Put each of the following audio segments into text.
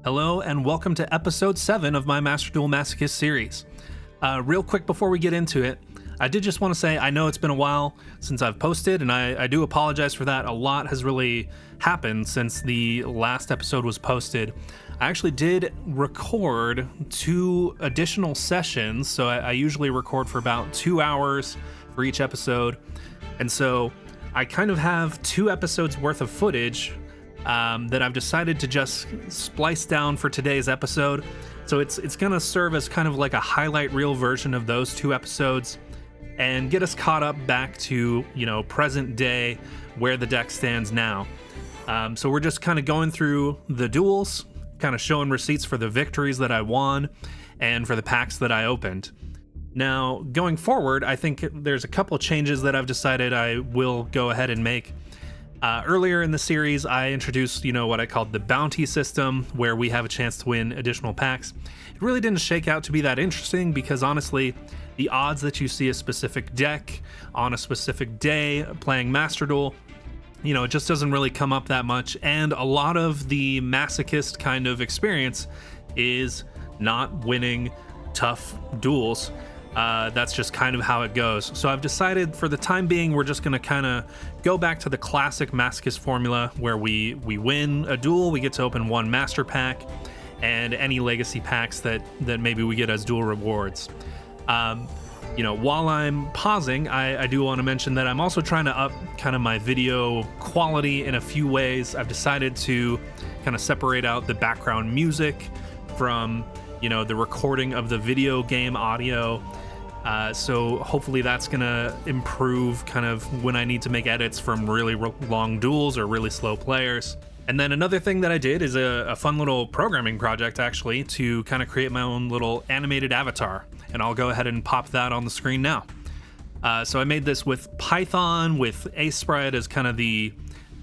Hello and welcome to episode 7 of my Master Duel Masochist series. Real quick before we get into it, I did just want to say I know it's been a while since I've posted, and I do apologize for that. A lot has really happened since the last episode was posted. I actually did record 2 additional sessions, so I usually record for about 2 hours for each episode, and so I kind of have 2 episodes worth of footage that I've decided to just splice down for today's episode. So it's gonna serve as kind of like a highlight reel version of those 2 episodes and get us caught up back to, present day where the deck stands now. So we're just kind of going through the duels, kind of showing receipts for the victories that I won and for the packs that I opened. Now, going forward, I think there's a couple changes that I've decided I will go ahead and make. Earlier in the series, I introduced, what I called the bounty system, where we have a chance to win additional packs. It really didn't shake out to be that interesting because honestly, the odds that you see a specific deck on a specific day playing Master Duel, it just doesn't really come up that much. And a lot of the Masochist kind of experience is not winning tough duels. That's just kind of how it goes. So I've decided for the time being, we're just going to kind of go back to the classic Masochist formula where we win a duel, we get to open 1 master pack and any legacy packs that maybe we get as duel rewards. While I'm pausing, I do want to mention that I'm also trying to up kind of my video quality in a few ways. I've decided to kind of separate out the background music from, the recording of the video game audio. So hopefully that's gonna improve kind of when I need to make edits from really long duels or really slow players. And then another thing that I did is a fun little programming project actually to kind of create my own little animated avatar. And I'll go ahead and pop that on the screen now. So I made this with Python, with Sprite as kind of the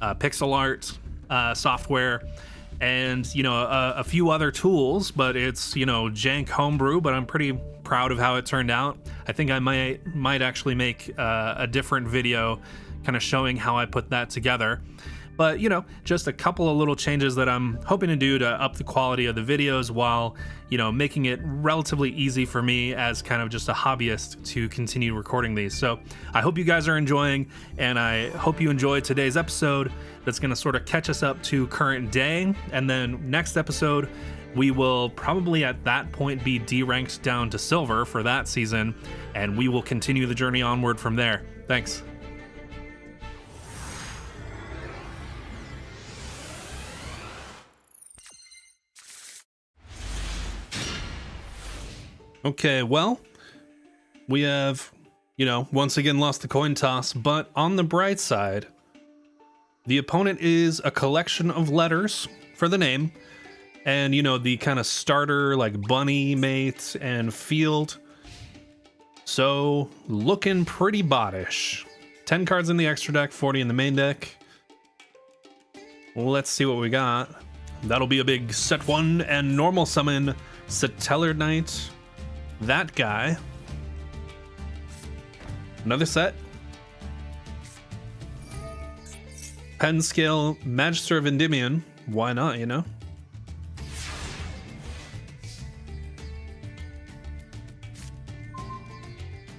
pixel art software, and a few other tools, but it's jank homebrew, but I'm pretty proud of how it turned out. I think I might actually make a different video kind of showing how I put that together. But just a couple of little changes that I'm hoping to do to up the quality of the videos while making it relatively easy for me as kind of just a hobbyist to continue recording these. So I hope you guys are enjoying, and I hope you enjoyed today's episode that's going to sort of catch us up to current day. And then next episode, we will probably at that point be D-ranked down to silver for that season, and we will continue the journey onward from there. Thanks. Okay, well, we have, once again lost the coin toss, but on the bright side, the opponent is a collection of letters for the name, and, the kind of starter, like bunny, mate, and field. So, looking pretty bottish. 10 cards in the extra deck, 40 in the main deck. Let's see what we got. That'll be a big set 1 and normal summon Satellar Knight. That guy. Another set. Pen Scale Magister of Endymion. Why not,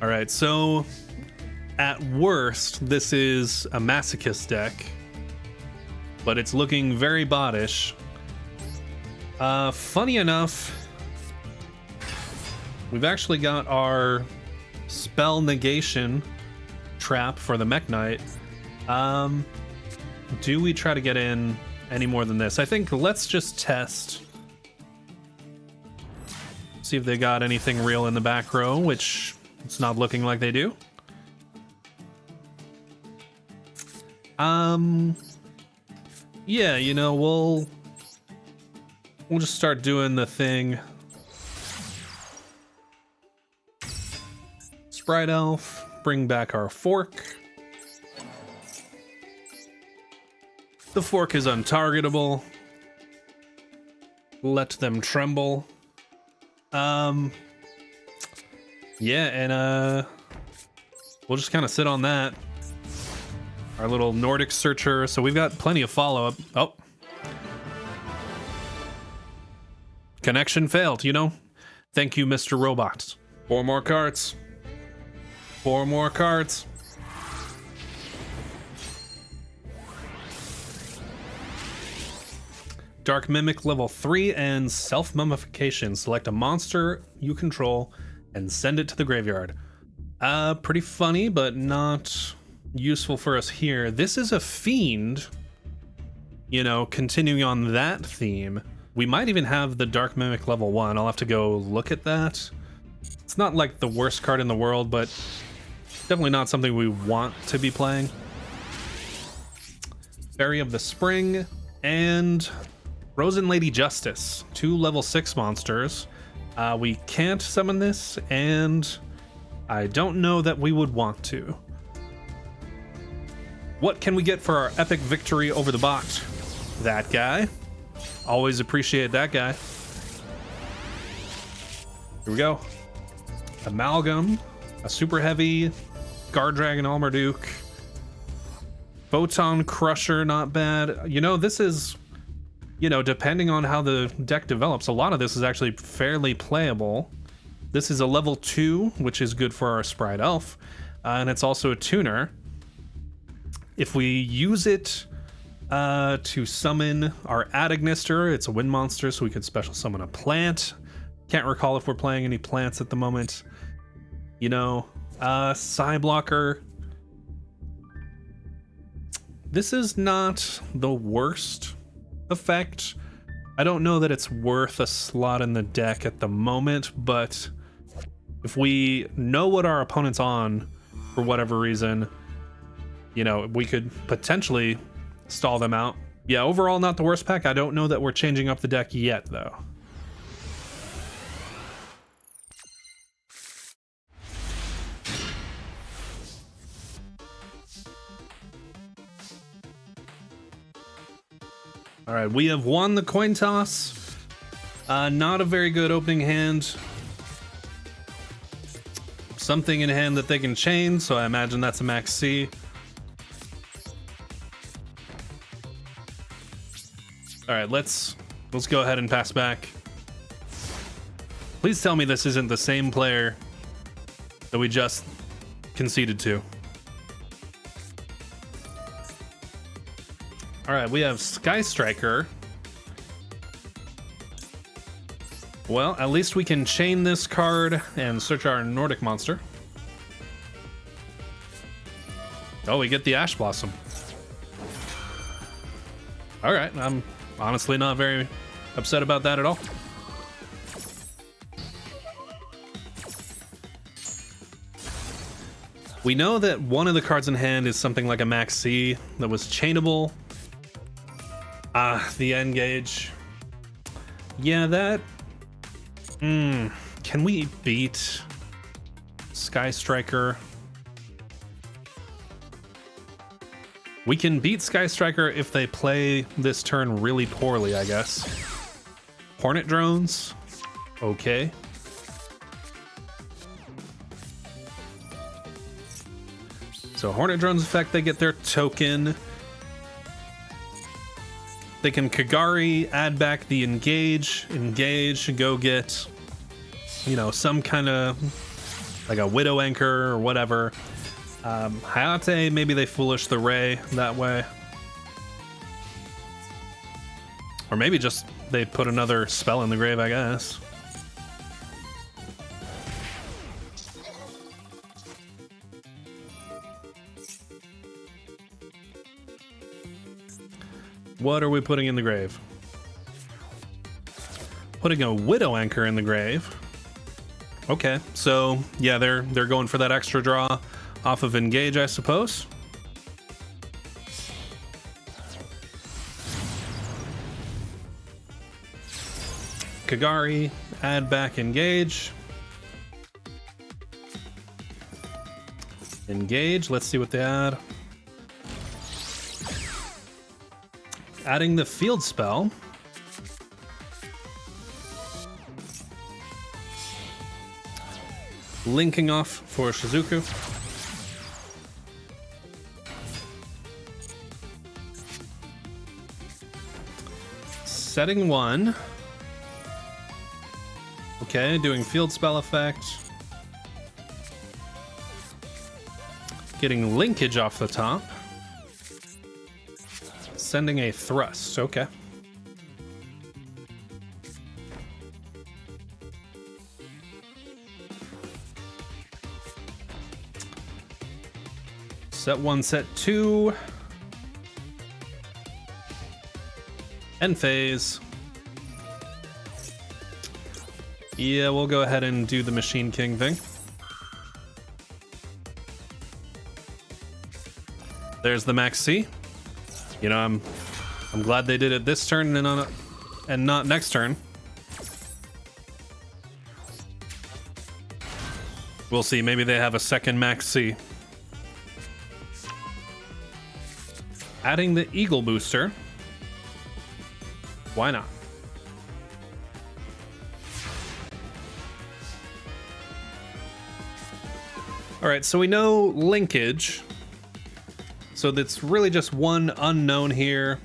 Alright, so at worst, this is a Masochist deck, but it's looking very bottish. Funny enough, we've actually got our spell negation trap for the Mech Knight. Do we try to get in any more than this? I think let's just test. See if they got anything real in the back row, which it's not looking like they do. Yeah, we'll just start doing the thing. Sprite Elf, bring back our fork. The fork is untargetable. Let them tremble. Yeah, and we'll just kind of sit on that. Our little Nordic searcher. So we've got plenty of follow-up. Oh. Connection failed, you know? Thank you, Mr. Robot. 4 more cards. 4 more cards. Dark Mimic level 3 and Self-Mummification. Select a monster you control and send it to the graveyard. Pretty funny, but not useful for us here. This is a Fiend. You know, continuing on that theme. We might even have the Dark Mimic level 1. I'll have to go look at that. It's not like the worst card in the world, but definitely not something we want to be playing. Fairy of the Spring and Frozen Lady Justice. 2 level 6 monsters. We can't summon this, and I don't know that we would want to. What can we get for our epic victory over the bot? That guy. Always appreciate that guy. Here we go. Amalgam, a super heavy, Guard Dragon Almarduke, Photon Crusher, not bad. You know, this is, you know, depending on how the deck develops, a lot of this is actually fairly playable. This is a level 2, which is good for our Sprite Elf, and it's also a tuner. If we use it to summon our Adagnister, it's a wind monster, so we could special summon a plant. Can't recall if we're playing any plants at the moment. You know, Psyblocker. This is not the worst effect. I don't know that it's worth a slot in the deck at the moment, but if we know what our opponent's on for whatever reason, you know, we could potentially stall them out. Yeah, overall not the worst pack. I don't know that we're changing up the deck yet, though. All right, we have won the coin toss. Not a very good opening hand. Something in hand that they can chain, so I imagine that's a max C. All right, let's go ahead and pass back. Please tell me this isn't the same player that we just conceded to. All right, we have Sky Striker. Well, at least we can chain this card and search our Nordic monster. Oh, we get the Ash Blossom. All right, I'm honestly not very upset about that at all. We know that one of the cards in hand is something like a Max C that was chainable. The Engage. Yeah, that... Can we beat Sky Striker? We can beat Sky Striker if they play this turn really poorly, I guess. Hornet Drones. Okay. So Hornet Drones effect, they get their token. They can Kagari, add back the engage, go get, you know, some kind of like a Widow Anchor or whatever. Hayate, maybe they Foolish the Ray that way. Or maybe just they put another spell in the grave, I guess. What are we putting in the grave? Putting a Widow Anchor in the grave. Okay, so yeah, they're going for that extra draw off of engage, I suppose. Kagari, add back engage. Engage, let's see what they add. Adding the field spell. Linking off for Shizuku. Setting 1. Okay, doing field spell effect. Getting linkage off the top. Sending a thrust, okay. Set 1, set 2. End phase. Yeah, we'll go ahead and do the Machine King thing. There's the Max C. You know, I'm glad they did it this turn and not next turn. We'll see. Maybe they have a second Max C. Adding the Eagle Booster. Why not? All right, so we know linkage. So that's really just one unknown here.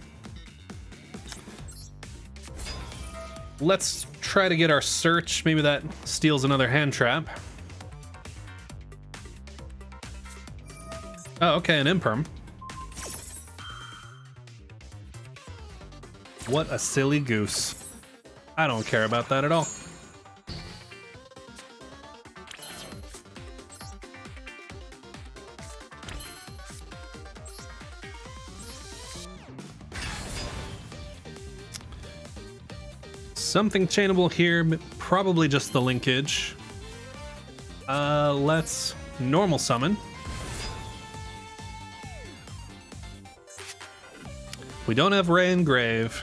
Let's try to get our search. Maybe that steals another hand trap. Oh, okay, an imperm. What a silly goose. I don't care about that at all. Something chainable here, probably just the linkage. Let's normal summon. We don't have Ray and Grave.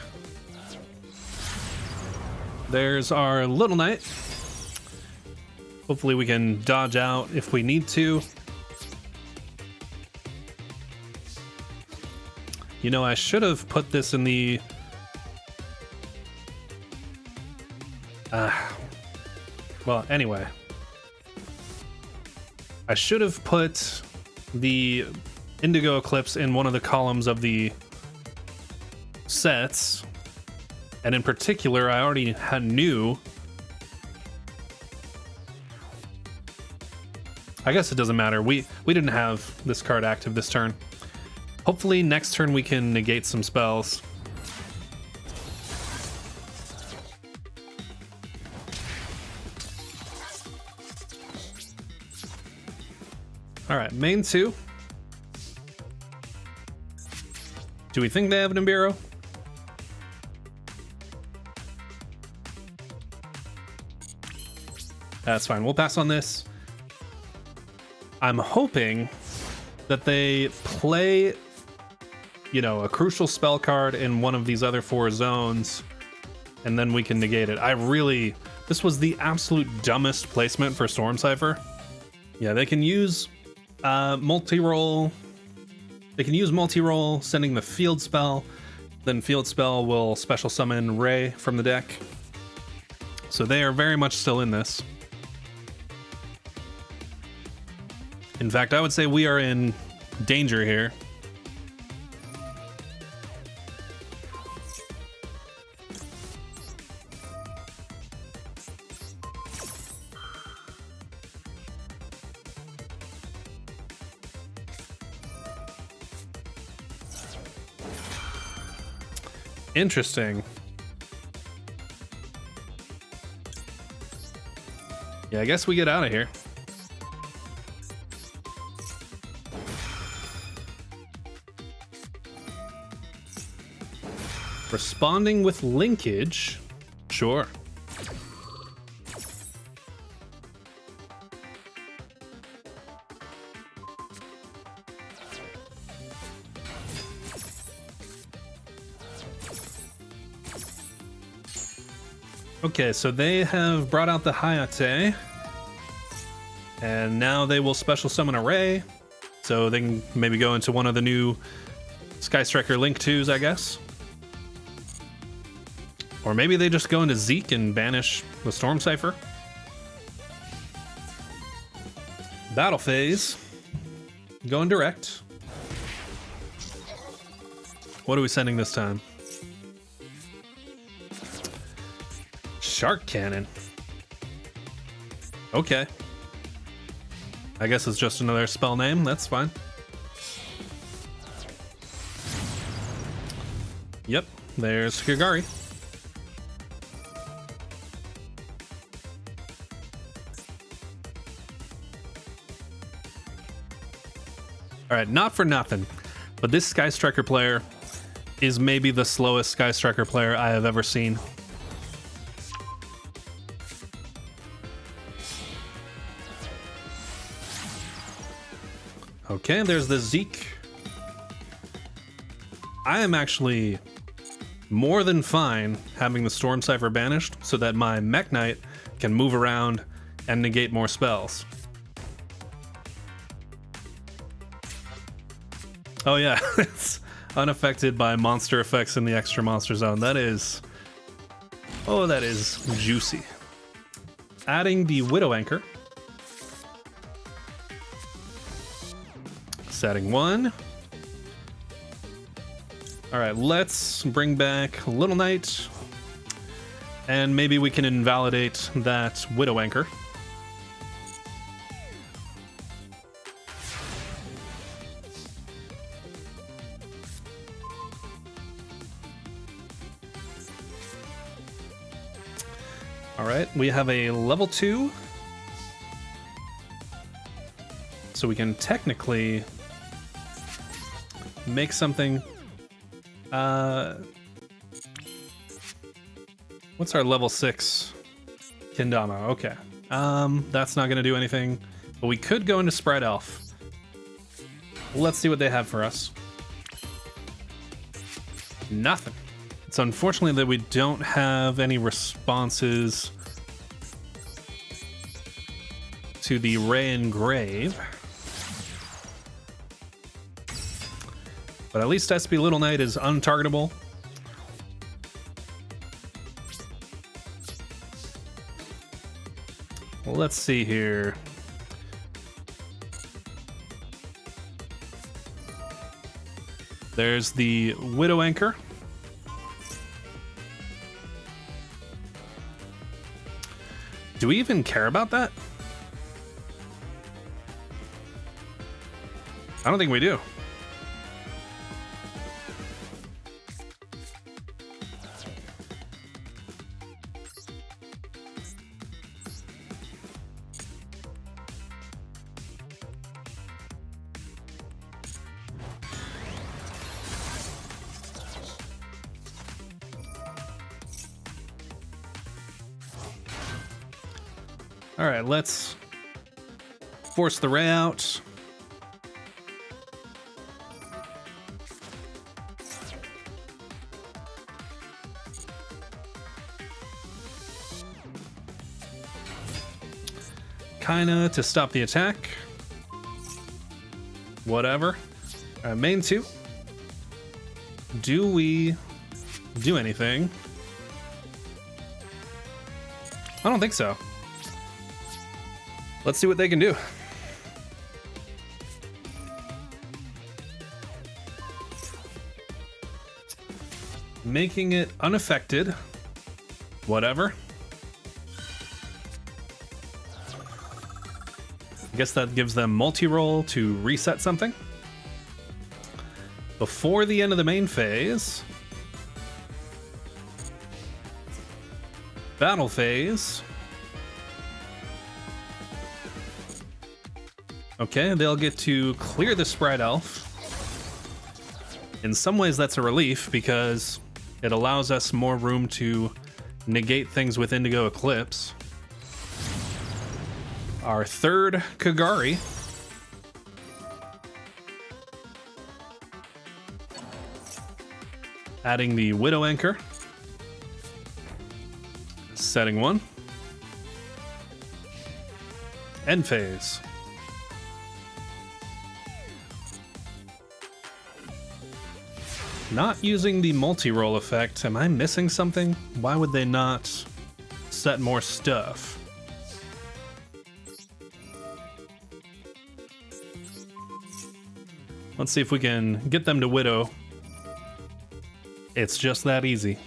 There's our Little Knight. Hopefully we can dodge out if we need to. You know, I should have put this in the... well, anyway. I should have put the Indigo Eclipse in one of the columns of the sets. And in particular, I already knew. I guess it doesn't matter. We didn't have this card active this turn. Hopefully next turn we can negate some spells. All right, main 2. Do we think they have an Nibiru? That's fine. We'll pass on this. I'm hoping that they play, you know, a crucial spell card in one of these other 4 zones, and then we can negate it. This was the absolute dumbest placement for Storm Cipher. Yeah, they can use multi-roll. They can use multi-roll, sending the field spell. Then field spell will special summon Ray from the deck. So they are very much still in this. In fact, I would say we are in danger here. Interesting. Yeah, I guess we get out of here. Responding with linkage? Sure. Okay, so they have brought out the Hayate, and now they will special summon a Ray, so they can maybe go into one of the new Sky Striker Link 2s, I guess. Or maybe they just go into Zeke and banish the Storm Cipher. Battle phase. Going direct. What are we sending this time? Shark Cannon. Okay. I guess it's just another spell name. That's fine. Yep, there's Kagari. Alright, not for nothing, but this Sky Striker player is maybe the slowest Sky Striker player I have ever seen. Okay, there's the Zeke. I am actually more than fine having the Storm Cipher banished so that my Mech Knight can move around and negate more spells. Oh yeah, it's unaffected by monster effects in the extra monster zone. That is... oh, that is juicy. Adding the Widow Anchor. Setting 1. Alright, let's bring back Little Knight. And maybe we can invalidate that Widow Anchor. Alright, we have a level 2. So we can technically make something. What's our level 6? Kendama, okay. That's not gonna do anything, but we could go into Sprite Elf. Let's see what they have for us. Nothing. It's unfortunately that we don't have any responses to the Ray Engrave. But at least SP Little Knight is untargetable. Well, let's see here. There's the Widow Anchor. Do we even care about that? I don't think we do. All right, let's force the Ray out. Kinda to stop the attack. Whatever. Main 2. Do we do anything? I don't think so. Let's see what they can do. Making it unaffected. Whatever. I guess that gives them multi-roll to reset something. Before the end of the main phase. Battle phase. Okay, they'll get to clear the Sprite Elf. In some ways that's a relief because it allows us more room to negate things with Indigo Eclipse. Our third Kagari. Adding the Widow Anchor. Setting 1. End phase. Not using the multi-roll effect. Am I missing something? Why would they not set more stuff? Let's see if we can get them to Widow. It's just that easy.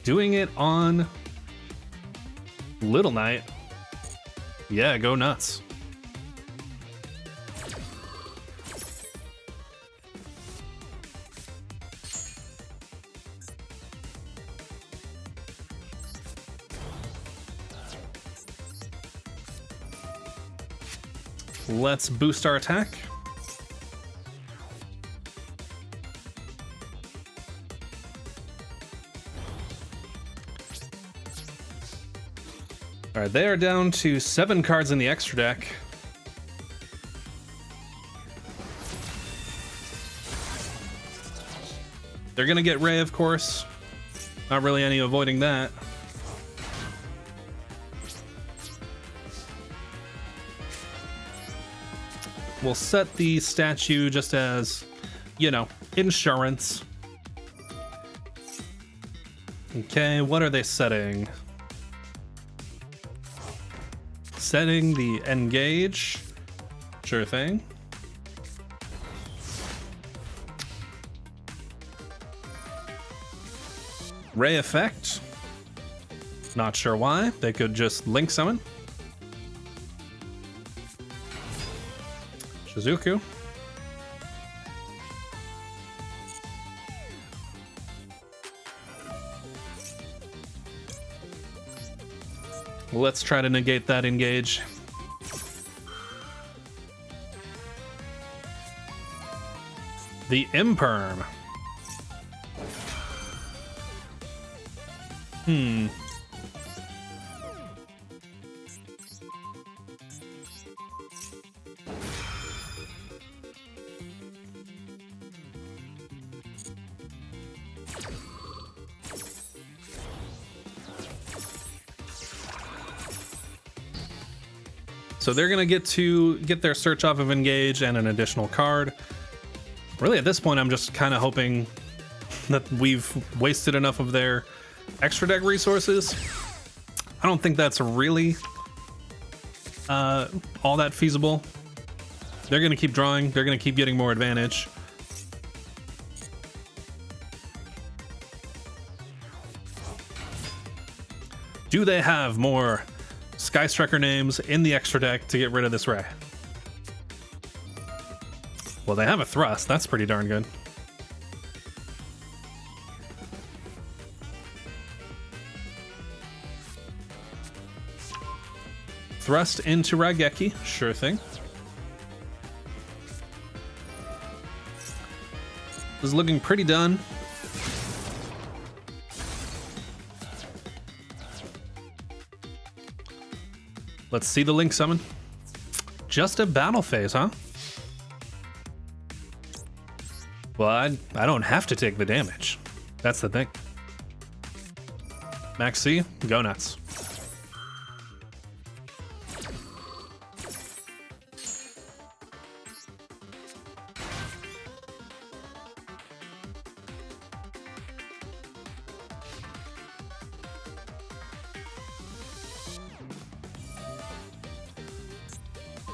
Doing it on Little Knight. Yeah, go nuts. Let's boost our attack. All right, they are down to 7 cards in the extra deck. They're gonna get Ray, of course. Not really any avoiding that. We'll set the statue just as, you know, insurance. Okay, what are they setting? Setting the engage. Sure thing. Ray effect. Not sure why. They could just link summon. Shizuku. Let's try to negate that engage. The Imperm. So they're gonna get their search off of engage and an additional card. Really, at this point, I'm just kind of hoping that we've wasted enough of their extra deck resources. I don't think that's really all that feasible. They're gonna keep drawing. They're gonna keep getting more advantage. Do they have more Sky Striker names in the extra deck to get rid of this Ray? Well, they have a Thrust. That's pretty darn good. Thrust into Raigeki. Sure thing. This is looking pretty done. Let's see the link summon. Just a battle phase, huh? Well, I don't have to take the damage. That's the thing. Max C, go nuts.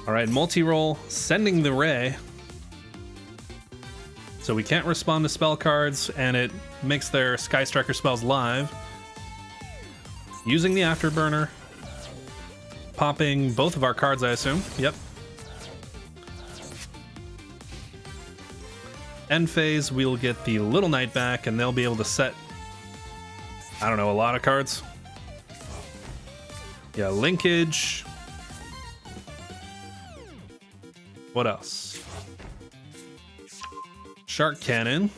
All right, multi-roll, sending the Ray. So we can't respond to spell cards, and it makes their Sky Striker spells live. Using the Afterburner. Popping both of our cards, I assume. Yep. End phase, we'll get the Little Knight back, and they'll be able to set, I don't know, a lot of cards. Yeah, linkage. What else? Shark Cannon.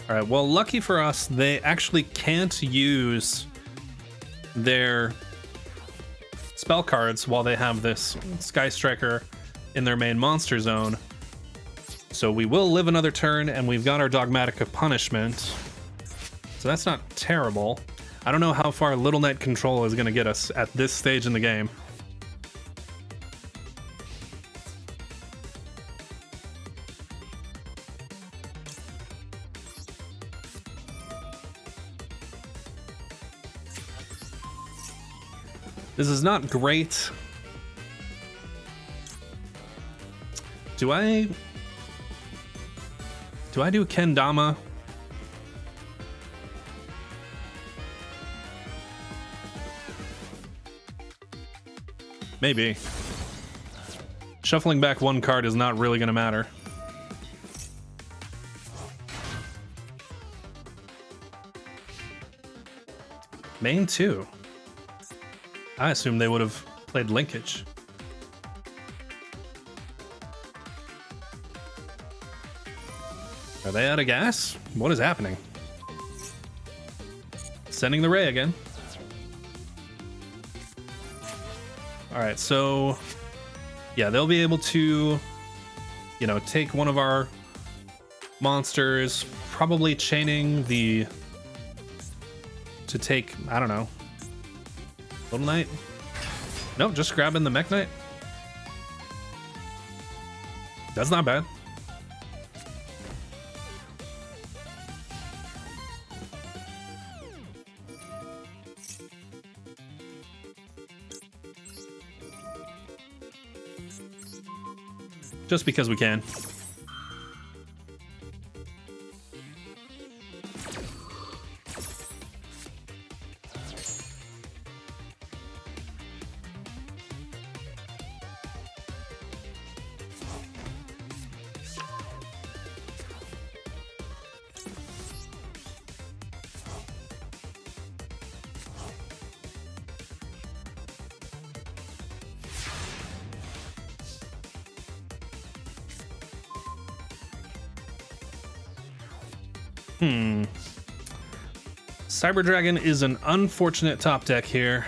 All right, well, lucky for us, they actually can't use their spell cards while they have this Sky Striker in their main monster zone. So we will live another turn, and we've got our Dogmatic of Punishment. So that's not terrible. I don't know how far Little Knight control is going to get us at this stage in the game. This is not great. Do I do Kendama? Maybe. Shuffling back one card is not really going to matter. Main 2. I assume they would have played linkage. Are they out of gas? What is happening? Sending the ray again. Alright, so yeah, they'll be able to, you know, take one of our monsters, probably chaining the to take, I don't know, Little Knight? Nope, just grabbing the Mech Knight. That's not bad. Just because we can. Cyber Dragon is an unfortunate top deck here.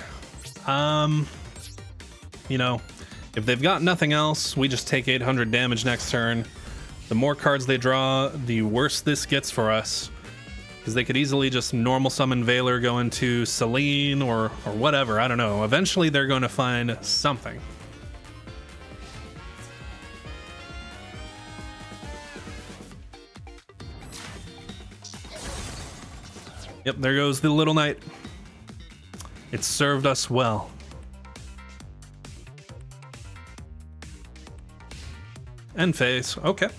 You know, if they've got nothing else, we just take 800 damage next turn. The more cards they draw, the worse this gets for us. Because they could easily just normal summon Valor, go into Selene or whatever, I don't know. Eventually they're going to find something. Yep, there goes the Little Knight. It served us well. End phase, okay.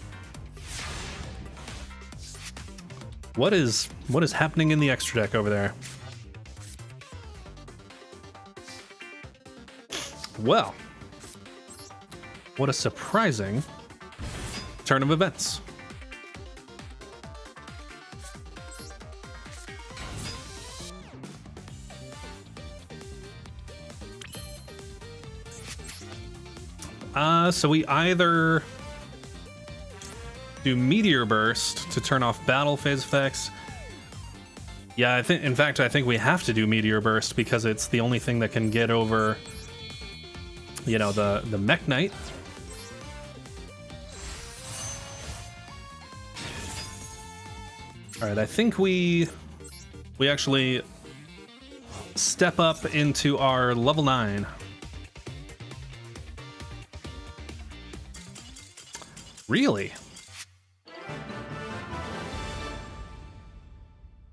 What is happening in the extra deck over there? Well, what a surprising turn of events. So we either do Meteor Burst to turn off battle phase effects. Yeah, I think we have to do Meteor Burst because it's the only thing that can get over, you know, the Mech Knight. All right, I think we actually step up into our level 9. Really?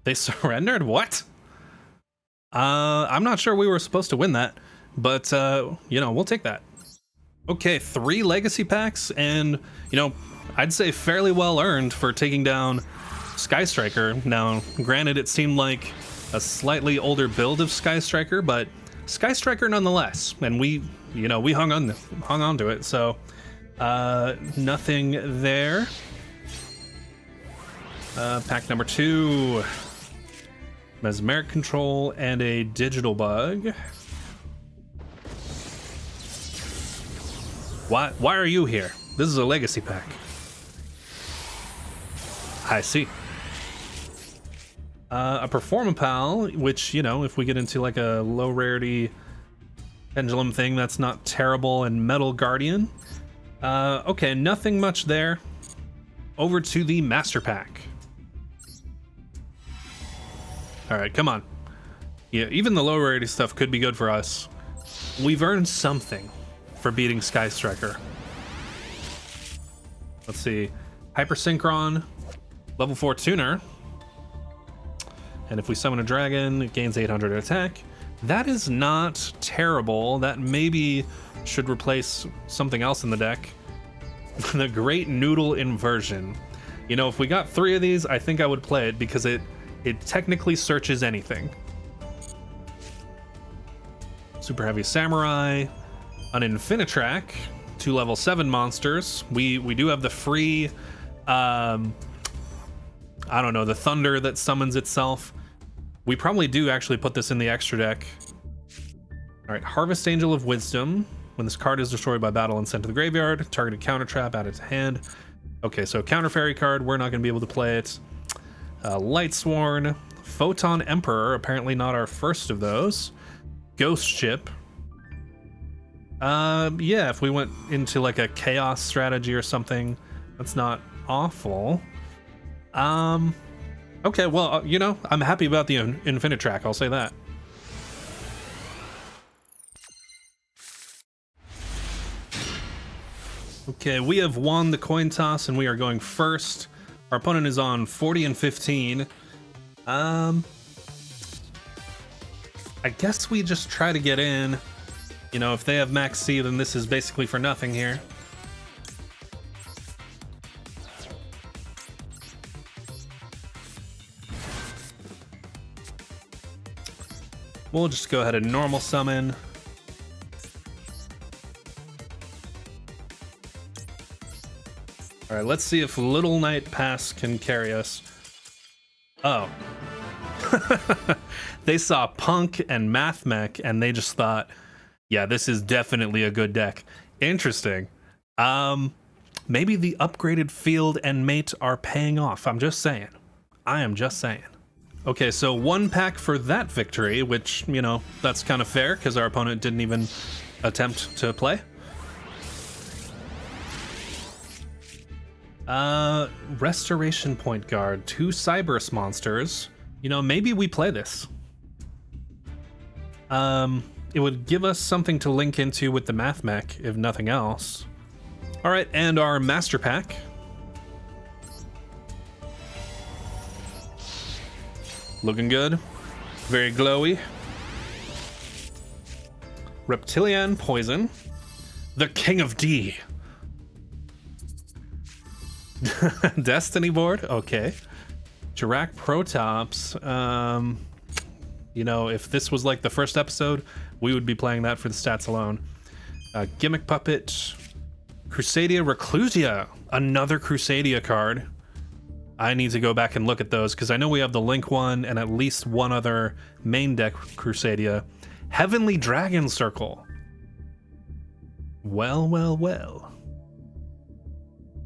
They surrendered? What? I'm not sure we were supposed to win that, but, you know, we'll take that. Okay, 3 legacy packs, and, you know, I'd say fairly well earned for taking down Sky Striker. Now, granted, it seemed like a slightly older build of Sky Striker, but Sky Striker nonetheless, and we hung on to it, so... nothing there. Pack number 2. Mesmeric Control and a Digital Bug. Why are you here? This is a legacy pack. I see. A Performapal, which, you know, if we get into like a low rarity pendulum thing, that's not terrible, and Metal Guardian. Okay, nothing much there. Over to the Master Pack. Alright, come on. Yeah, even the low rarity stuff could be good for us. We've earned something for beating Sky Striker. Let's see. Hypersynchron, level 4 tuner. And if we summon a dragon, it gains 800 attack. That is not terrible. That maybe should replace something else in the deck. The Great Noodle Inversion. You know, if we got 3 of these, I think I would play it because it technically searches anything. Super Heavy Samurai, an Infinitrack, 2 level 7 monsters. We do have the free, I don't know, the thunder that summons itself. We probably do actually put this in the extra deck. All right, Harvest Angel of Wisdom. When this card is destroyed by battle and sent to the graveyard, targeted counter trap added to hand. Okay, so counter fairy card, we're not going to be able to play it. Lightsworn, Photon Emperor, apparently not our first of those. Ghost Ship. Yeah, if we went into like a chaos strategy or something, that's not awful. Okay, well, you know, I'm happy about the Infinitrack, I'll say that. Okay, we have won the coin toss and we are going first. Our opponent is on 40 and 15. I guess we just try to get in. You know, if they have max C, then this is basically for nothing here. We'll just go ahead and normal summon. All right, let's see if Little Night Pass can carry us. Oh. They saw Punk and Math Mech and they just thought, yeah, this is definitely a good deck. Interesting. Maybe the upgraded field and mate are paying off. I'm just saying. I am just saying. Okay, so 1 pack for that victory, which, you know, that's kind of fair because our opponent didn't even attempt to play. Restoration Point Guard, 2 Cyberse monsters. You know, maybe we play this. It would give us something to link into with the Math Mech, if nothing else. All right, and our Master Pack. Looking good. Very glowy. Reptilian Poison. The King of D. Destiny board, okay. Jirak Protops. You know, if this was like the first episode, we would be playing that for the stats alone. Gimmick Puppet. Crusadia Reclusia. Another Crusadia card. I need to go back and look at those because I know we have the Link one and at least one other main deck Crusadia. Heavenly Dragon Circle. Well, well, well.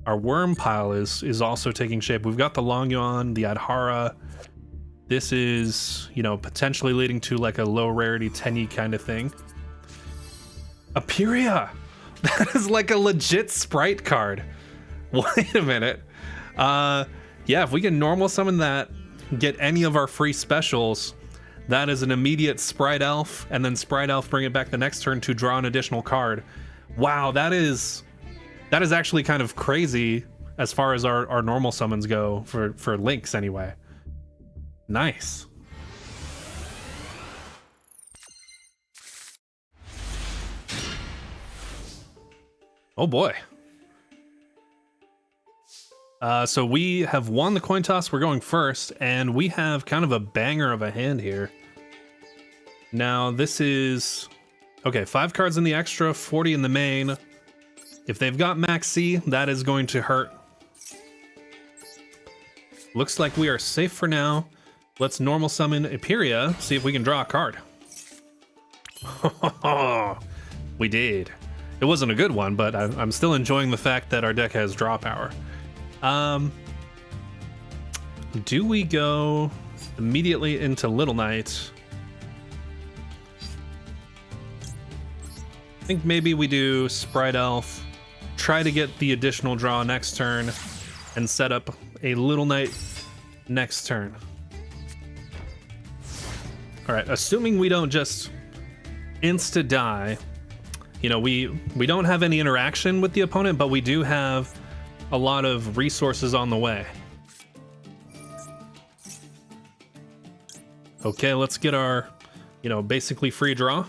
Our worm pile is also taking shape. We've got the Long Yuan, the Adhara. This is, you know, potentially leading to like a low rarity 10E kind of thing. Aperia! That is like a legit sprite card. Wait a minute. Yeah, if we can normal summon that, get any of our free specials, that is an immediate Sprite Elf, and then Sprite Elf bring it back the next turn to draw an additional card. Wow, that is actually kind of crazy as far as our normal summons go for links anyway. Nice. Oh boy. So we have won the coin toss. We're going first, and we have kind of a banger of a hand here. Now this is okay. 5 cards in the extra, 40 in the main. If they've got max C, that is going to hurt. Looks like we are safe for now. Let's normal summon Aperia, see if we can draw a card. We did. It wasn't a good one, but I'm still enjoying the fact that our deck has draw power. Do we go immediately into Little Knight? I think maybe we do Sprite Elf, try to get the additional draw next turn, and set up a Little Knight next turn. All right, assuming we don't just insta-die, you know, we don't have any interaction with the opponent, but we do have a lot of resources on the way. Okay, let's get our you know, basically free draw.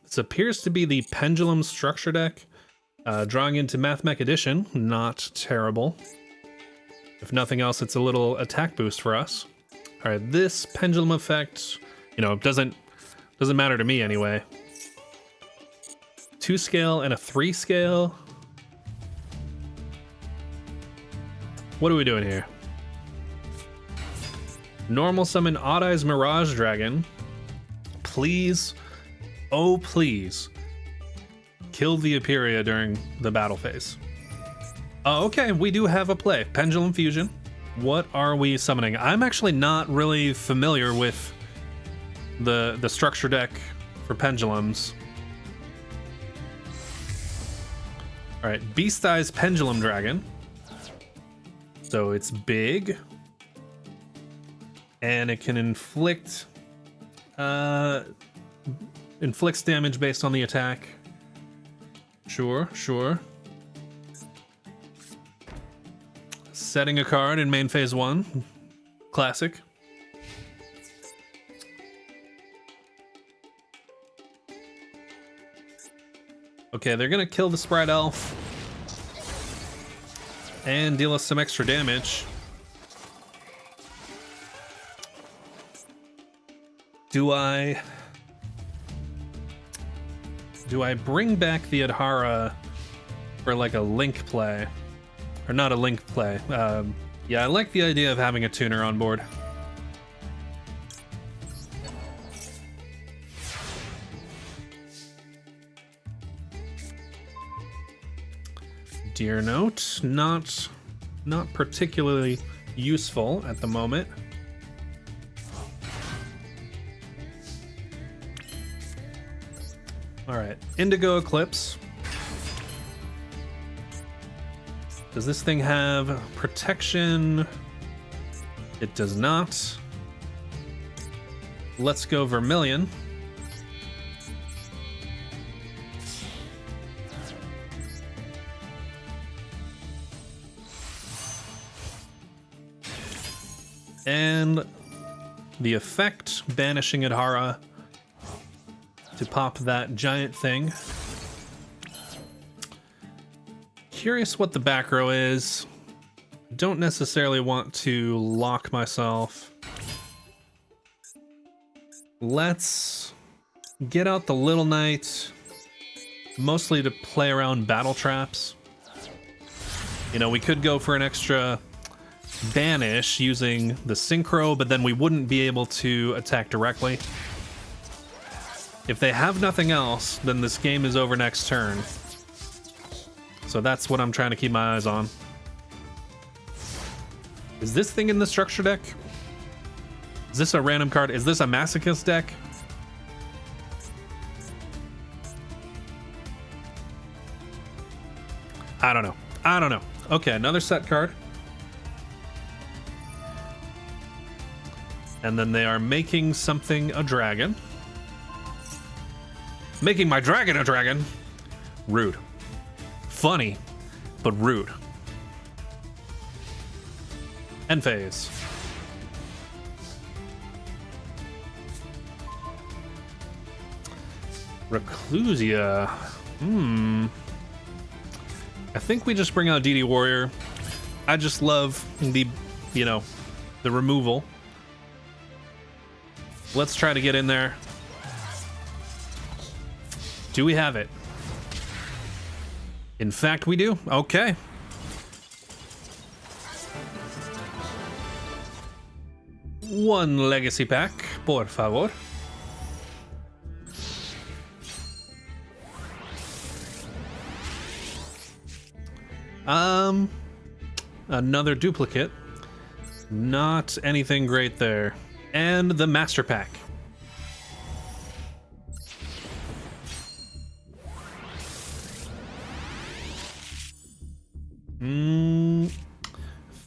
This appears to be the Pendulum structure deck. Drawing into Mathmech Edition, not terrible. If nothing else, it's a little attack boost for us. All right, this Pendulum effect, you know, doesn't matter to me anyway. 2 scale and a 3 scale. What are we doing here? Normal summon Odd Eyes Mirage Dragon. Please. Oh, please. Kill the Aperia during the battle phase. Oh, okay, we do have a play. Pendulum Fusion. What are we summoning? I'm actually not really familiar with the structure deck for pendulums. All right, Beast Eyes Pendulum Dragon. So it's big. And it can inflicts damage based on the attack. Sure. Setting a card in main phase 1. Classic. Okay, they're gonna kill the Sprite Elf. And deal us some extra damage. Do I bring back the Adhara for like a link play? Or not a link play. Yeah, I like the idea of having a tuner on board. Dear Note, not particularly useful at the moment. All right, Indigo Eclipse. Does this thing have protection? It does not. Let's go Vermilion. And the effect, banishing Adhara to pop that giant thing. Curious what the back row is. Don't necessarily want to lock myself. Let's get out the Little Knight, mostly to play around battle traps. You know, we could go for an extra banish using the Synchro, but then we wouldn't be able to attack directly. If they have nothing else, then this game is over next turn. So that's what I'm trying to keep my eyes on. Is this thing in the structure deck? Is this a random card? Is this a Masochist deck? I don't know. Okay, another set card. And then they are making something a dragon. Making my dragon a dragon? Rude. Funny, but rude. End phase. Reclusia. I think we just bring out DD Warrior. I just love the, you know, the removal. Let's try to get in there. Do we have it? In fact, we do. Okay. One legacy pack, por favor. Another duplicate. Not anything great there. And the master pack.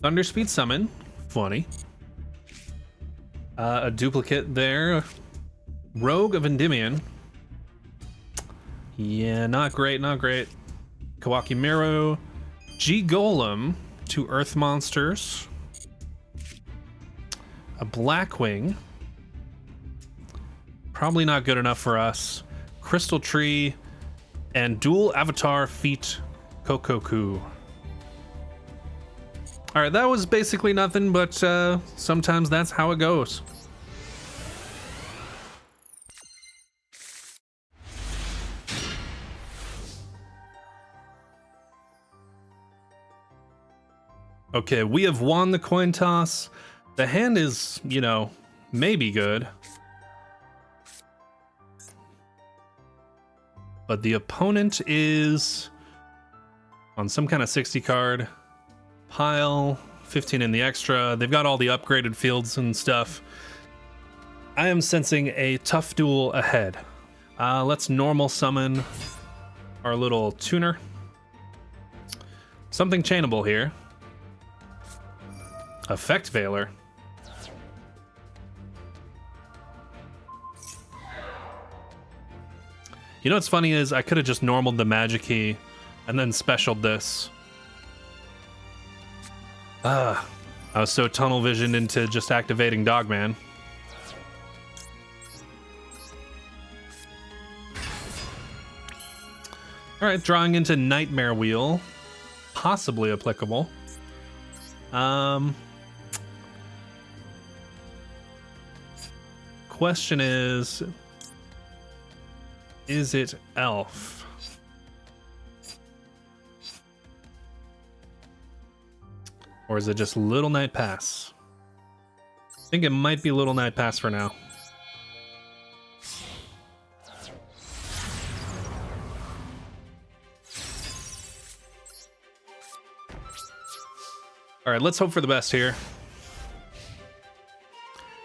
Thunderspeed Summon. Funny. A duplicate there. Rogue of Endymion. Yeah, not great, not great. Kawaki Miru, G Golem, 2 Earth monsters, a Blackwing. Probably not good enough for us. Crystal Tree, and dual avatar feat Kokoku. All right, that was basically nothing, but sometimes that's how it goes. Okay, we have won the coin toss. The hand is, you know, maybe good. But the opponent is on some kind of 60 card pile, 15 in the extra. They've got all the upgraded fields and stuff. I am sensing a tough duel ahead. Let's normal summon our little tuner. Something chainable here. Effect Veiler. You know what's funny is I could have just normaled the magic key and then specialed this. I was so tunnel visioned into just activating Dogman. Alright, drawing into Nightmare Wheel. Possibly applicable. Question is it Elf? Or is it just Little Night Pass? I think it might be Little Night Pass for now. Alright, let's hope for the best here.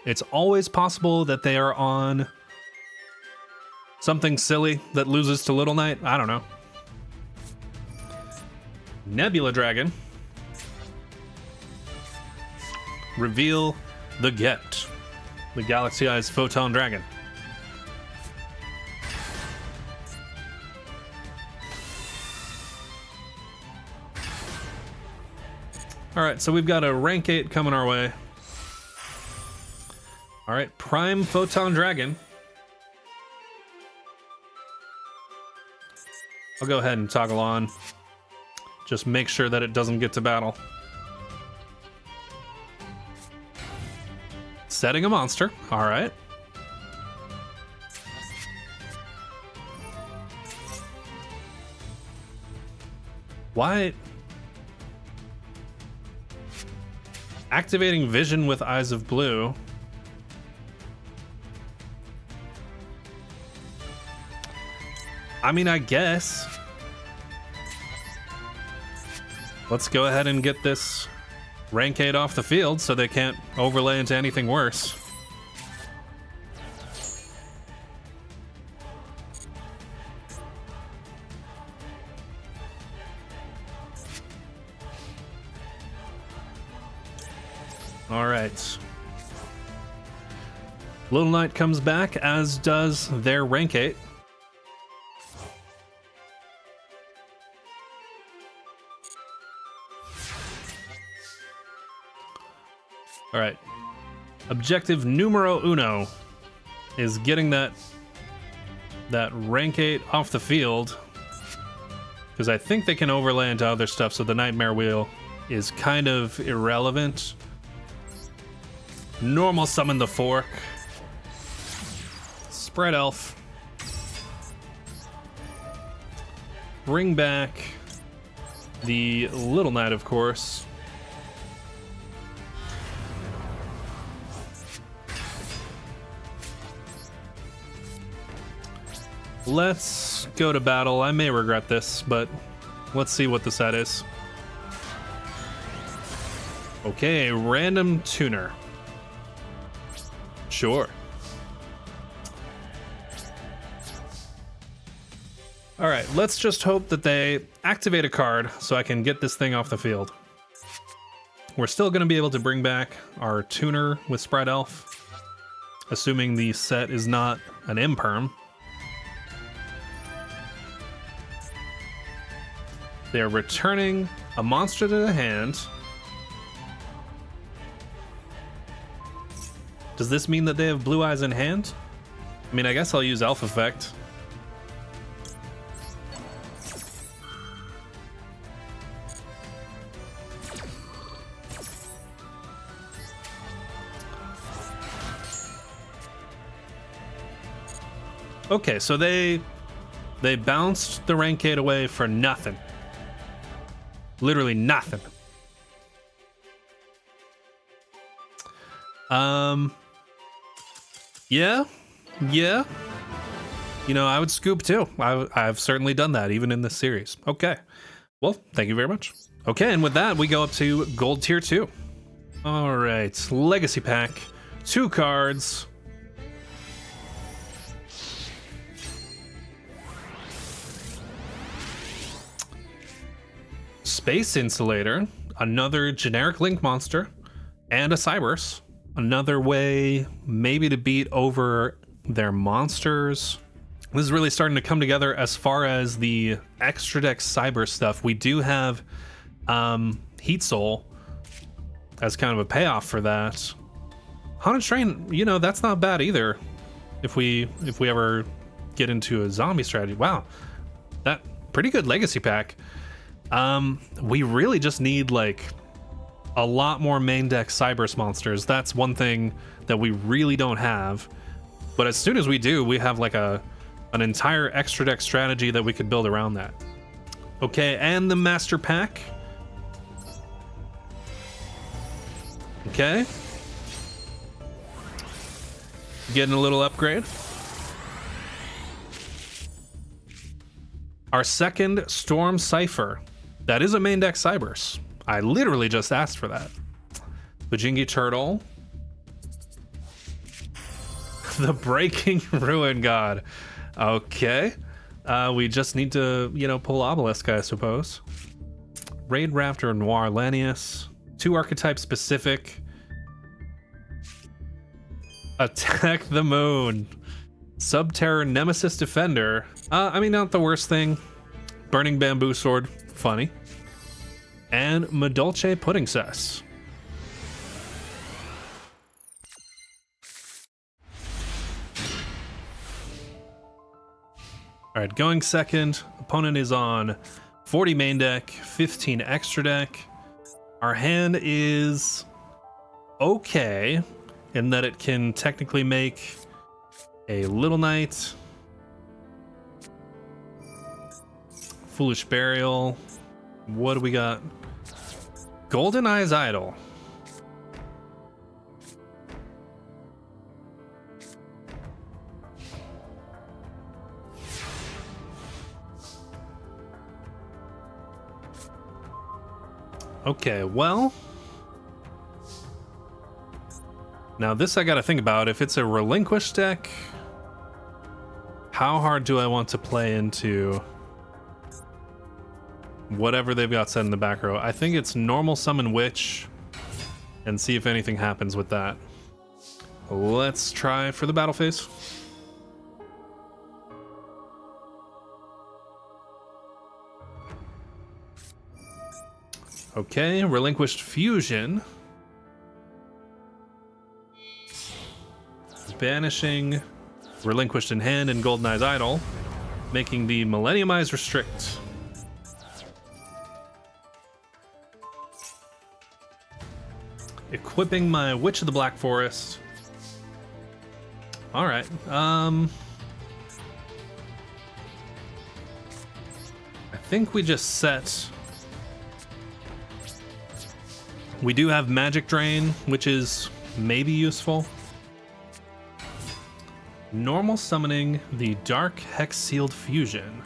It's always possible that they are on something silly that loses to Little Knight. I don't know. Nebula Dragon. Reveal the Get. The Galaxy Eyes Photon Dragon. Alright, so we've got a rank 8 coming our way. Alright, Prime Photon Dragon. I'll go ahead and toggle on. Just make sure that it doesn't get to battle. Setting a monster. Alright. Why? Activating Vision with Eyes of Blue. I mean, I guess. Let's go ahead and get this rank 8 off the field so they can't overlay into anything worse. All right. Little Knight comes back, as does their rank 8. All right. Objective numero uno is getting that rank 8 off the field, because I think they can overlay into other stuff, so the Nightmare Wheel is kind of irrelevant. Normal summon the Fork. Spread Elf. Bring back the Little Knight, of course. Let's go to battle. I may regret this, but let's see what the set is. Okay, random tuner. Sure. All right, let's just hope that they activate a card so I can get this thing off the field. We're still going to be able to bring back our tuner with Spread Elf, assuming the set is not an imperm. They're returning a monster to the hand. Does this mean that they have blue eyes in hand? I mean, I guess I'll use Elf Effect. Okay, so they bounced the rank 8 away for nothing. Literally nothing. Yeah. You know, I would scoop too. I've certainly done that, even in this series. Okay. Well, thank you very much. Okay, and with that, we go up to Gold Tier 2. All right, Legacy Pack. 2 cards. Space Insulator, another generic Link monster, and a Cybers. Another way maybe to beat over their monsters. This is really starting to come together as far as the extra deck Cyber stuff. We do have Heat Soul as kind of a payoff for that. Haunted Train, you know, that's not bad either. If we ever get into a zombie strategy. Wow, that pretty good Legacy Pack. We really just need like a lot more main deck Cybers monsters. That's one thing that we really don't have. But as soon as we do, we have like an entire extra deck strategy that we could build around that. Okay, and the Master Pack. Okay. Getting a little upgrade. Our second Storm Cypher. That is a main deck Cybers. I literally just asked for that. Bajingi Turtle. The Breaking Ruin God. Okay. We just need to, you know, pull Obelisk, I suppose. Raid Raptor Noir Lanius. 2 archetype specific. Attack the Moon. Subterror Nemesis Defender. I mean, not the worst thing. Burning Bamboo Sword. Funny. And Madolce Pudding Cess. All right, going second. Opponent is on 40 main deck, 15 extra deck. Our hand is okay in that it can technically make a Little Knight, Foolish Burial. What do we got? Golden Eyes Idol. Okay, well, now this I gotta think about. If it's a relinquished deck, how hard do I want to play into whatever they've got set in the back row? I think it's normal summon Witch and see if anything happens with that. Let's try for the battle phase. Okay, relinquished Fusion. Banishing relinquished in hand and Golden Eyes Idol, making the Millennium Eyes Restrict. Equipping my Witch of the Black Forest. All right. I think we just set. We do have Magic Drain, which is maybe useful. Normal summoning the Dark Hex Sealed Fusion.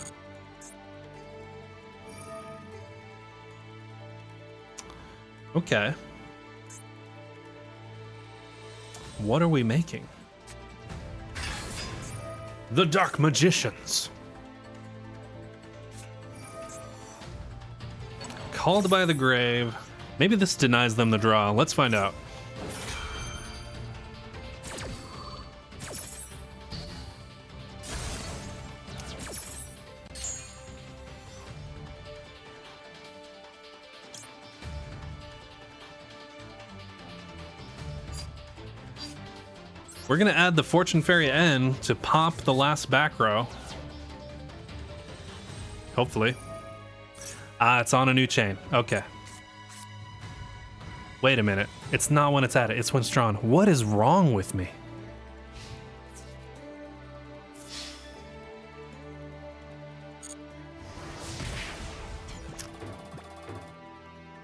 Okay. What are we making? The Dark Magicians. Called by the Grave. Maybe this denies them the draw. Let's find out. We're gonna add the Fortune Fairy N to pop the last back row. Hopefully. Ah, it's on a new chain. Okay. Wait a minute. It's not when it's at it. It's when it's drawn. What is wrong with me?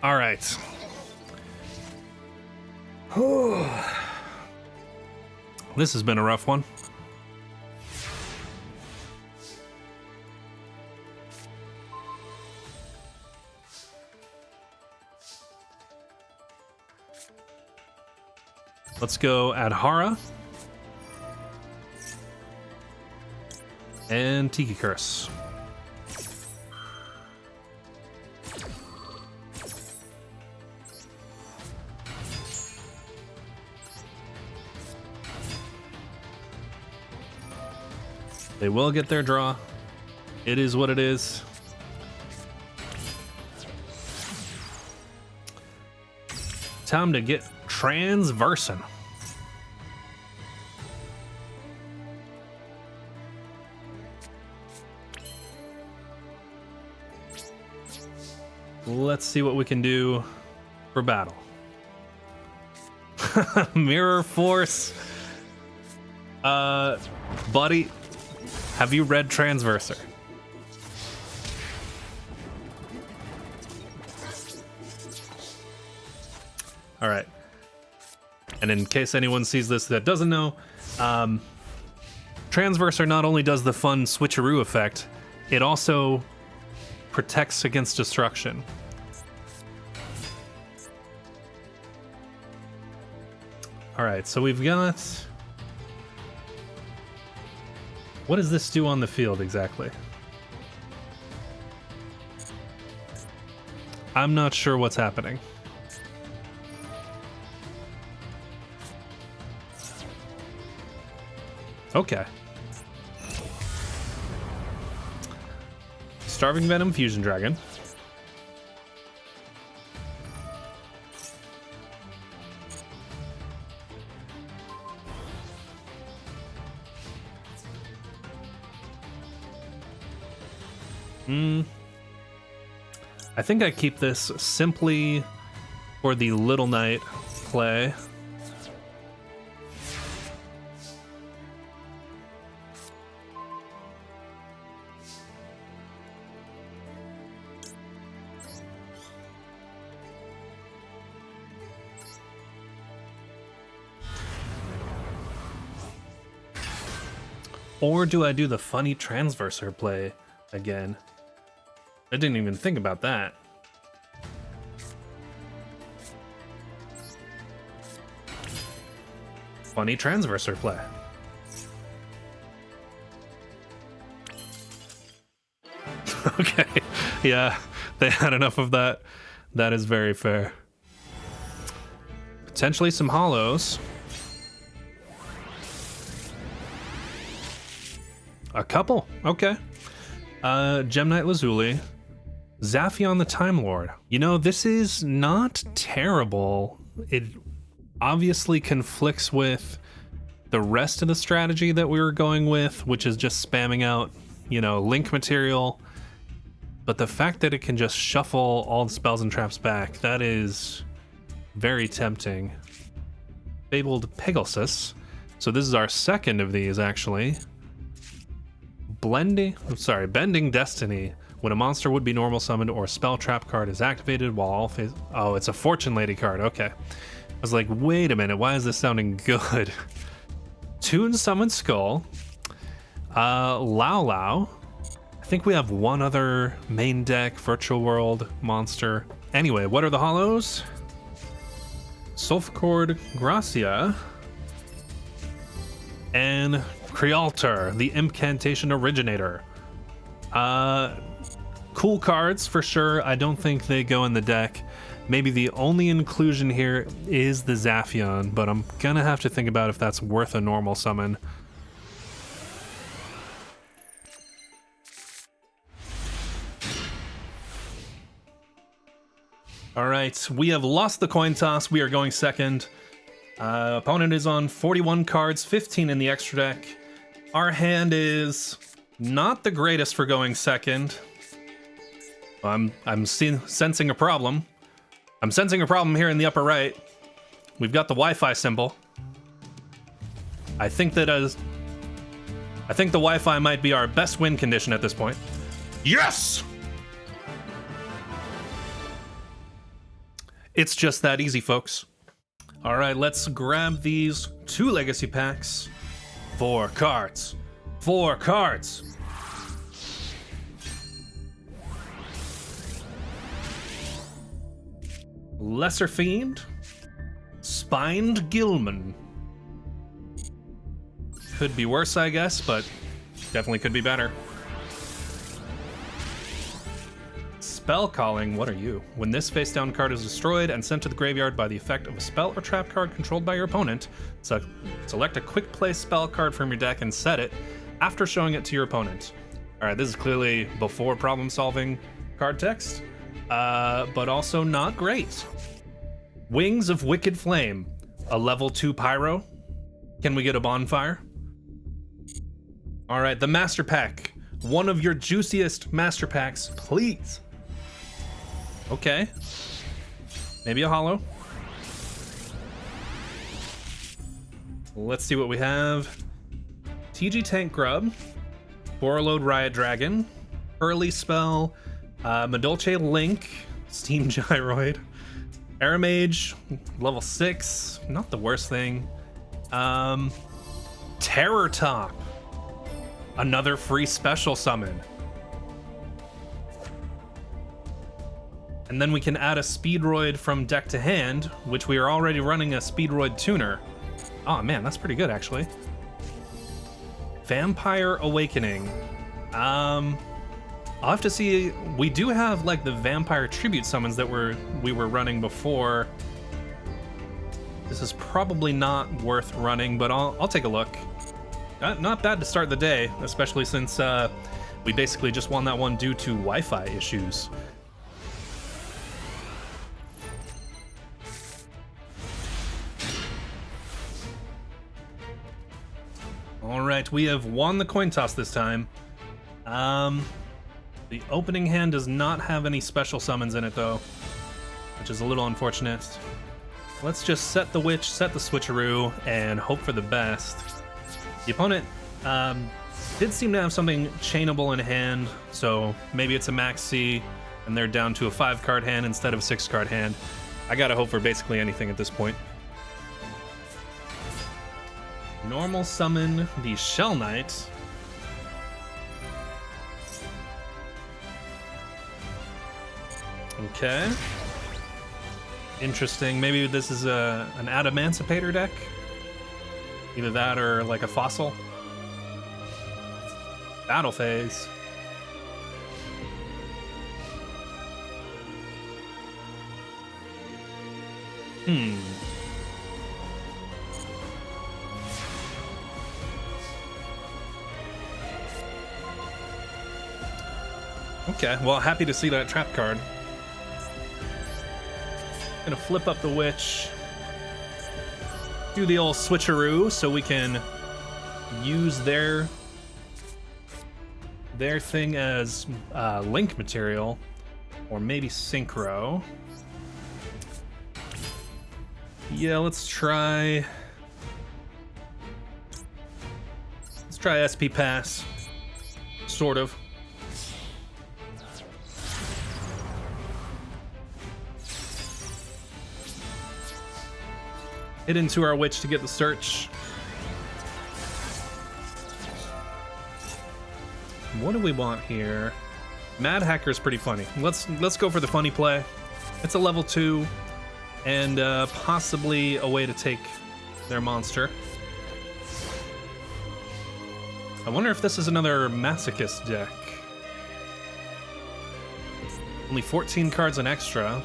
All right. This has been a rough one. Let's go Adhara and Tiki Curse. They will get their draw. It is what it is. Time to get transversing. Let's see what we can do for battle. Mirror Force. Buddy, have you read Transverser? All right. And in case anyone sees this that doesn't know, Transverser not only does the fun switcheroo effect, it also protects against destruction. All right, so we've got... What does this do on the field exactly? I'm not sure what's happening. Okay. Starving Venom Fusion Dragon. I think I keep this simply for the Little Knight play. Or do I do the funny Transverser play again? I didn't even think about that. Funny Transverser play. Okay, yeah, they had enough of that. That is very fair. Potentially some hollows. A couple, okay. Gem Knight Lazuli. Zaphion the Time Lord. You know, this is not terrible. It obviously conflicts with the rest of the strategy that we were going with, which is just spamming out, you know, link material. But the fact that it can just shuffle all the spells and traps back, that is very tempting. Fabled Pegasus. So this is our second of these, actually. Bending Destiny. When a monster would be normal summoned or a spell trap card is activated while all phase... Oh, it's a Fortune Lady card. Okay. I was like, wait a minute. Why is this sounding good? Toon Summoned Skull. Lao Lao. I think we have one other main deck Virtual World monster. Anyway, what are the hollows? Sulfurcord Gracia. And Crealtar, the Incantation Originator. Cool cards for sure. I don't think they go in the deck. Maybe the only inclusion here is the Zaphion, but I'm gonna have to think about if that's worth a normal summon. All right, we have lost the coin toss. We are going second. Opponent is on 41 cards, 15 in the extra deck. Our hand is not the greatest for going second. I'm sensing a problem. I'm sensing a problem here in the upper right. We've got the Wi-Fi symbol. I think the Wi-Fi might be our best win condition at this point. Yes! It's just that easy, folks. All right, let's grab these 2 legacy packs. 4 cards. 4 cards. Lesser Fiend. Spined Gilman. Could be worse, I guess, but definitely could be better. Spell Calling, what are you? When this face-down card is destroyed and sent to the graveyard by the effect of a spell or trap card controlled by your opponent, select a quick play spell card from your deck and set it after showing it to your opponent. Alright, this is clearly before problem-solving card text, but also not great. Wings of Wicked Flame, a level 2 Pyro. Can we get a Bonfire? Alright, the Master Pack. One of your juiciest Master Packs, please. Okay. Maybe a holo. Let's see what we have. TG Tank Grub, Borreload Riot Dragon, Early Spell, Madolche Link, Steam Gyroid, Aramage, level 6, not the worst thing. Terror Top, another free special summon. And then we can add a Speedroid from deck to hand, which we are already running a Speedroid tuner. Oh man, that's pretty good actually. Vampire Awakening. I'll have to see. We do have like the Vampire Tribute summons that we were running before. This is probably not worth running, but I'll take a look. Not bad to start the day, especially since we basically just won that one due to Wi-Fi issues. Alright, we have won the coin toss this time. The opening hand does not have any special summons in it though, which is a little unfortunate. Let's just set the Witch, set the Switcheroo, and hope for the best. The opponent did seem to have something chainable in hand, so maybe it's a Max C, and they're down to a 5-card hand instead of a 6-card hand. I gotta hope for basically anything at this point. Normal summon the Shell Knight. Okay. Interesting. Maybe this is an Adamancipator deck? Either that or like a Fossil. Battle Phase. Okay, well, happy to see that trap card. Gonna flip up the Witch. Do the old switcheroo so we can use their thing as link material, or maybe synchro. Yeah, let's try SP Pass, sort of. Hit into our Witch to get the search. What do we want here? Mad Hacker is pretty funny. Let's go for the funny play. It's a level 2, and possibly a way to take their monster. I wonder if this is another Masochist deck. Only 14 cards an extra,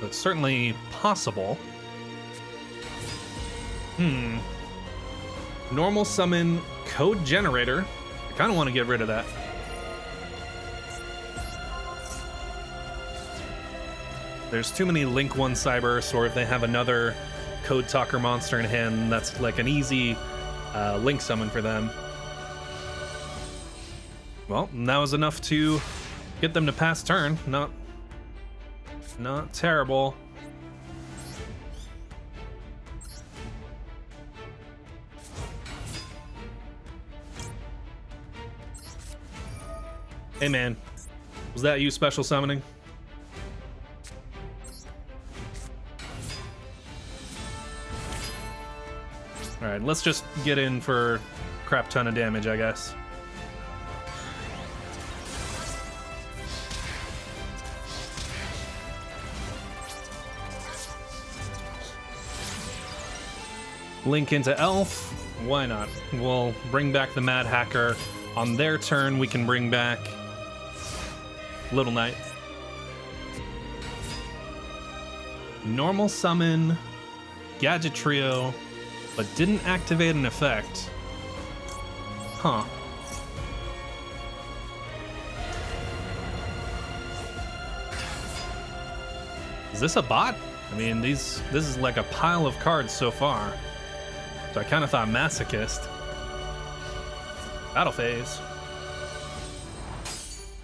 but it's certainly possible. Normal summon Code Generator. I kind of want to get rid of that. There's too many Link 1 Cybers, or if they have another Code Talker monster in hand. That's like an easy link summon for them. Well, that was enough to get them to pass turn. Not terrible. Hey man, was that you special summoning? Alright, let's just get in for a crap ton of damage, I guess. Link into Elf, why not? We'll bring back the Mad Hacker. On their turn, we can bring back Little Knight. Normal summon, Gadget Trio, but didn't activate an effect. Huh. Is this a bot? I mean, this is like a pile of cards so far. So I kind of thought Masochist. Battle phase.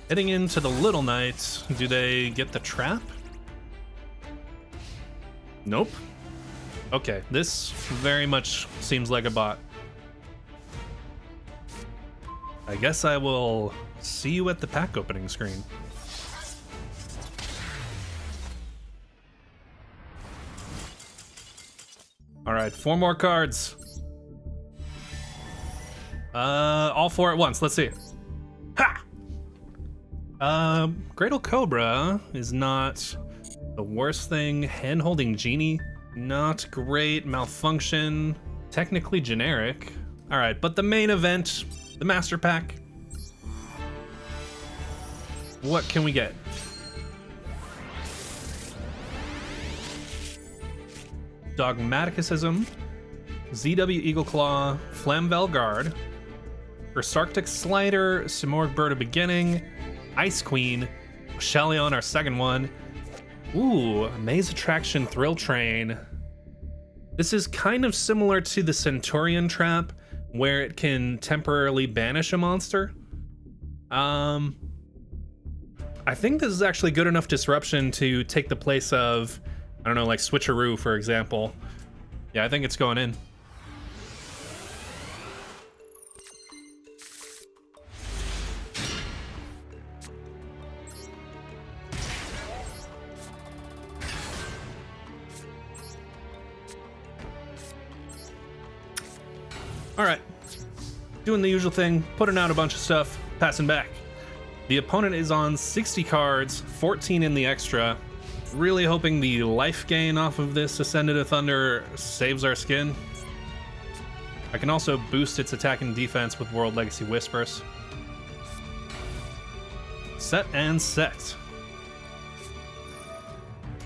Heading into the Little Knight. Do they get the trap? Nope. Okay, this very much seems like a bot. I guess I will see you at the pack opening screen. All right, 4 more cards. All 4 at once. Let's see. Ha! Cradle Cobra is not the worst thing. Hand-holding Genie, not great. Malfunction, technically generic. All right, but the main event, the Master Pack. What can we get? Dogmaticism, ZW Eagle Claw, Flamvel Guard, Versarctic Slider, Simorgh Bird of Beginning, Ice Queen, Shellion, our second one. Ooh, Maze Attraction Thrill Train. This is kind of similar to the Centurion Trap, where it can temporarily banish a monster. I think this is actually good enough disruption to take the place of, I don't know, like Switcheroo, for example. Yeah, I think it's going in. All right, doing the usual thing, putting out a bunch of stuff, passing back. The opponent is on 60 cards, 14 in the extra. Really hoping the life gain off of this Ascended of Thunder saves our skin. I can also boost its attack and defense with World Legacy Whispers. Set and set.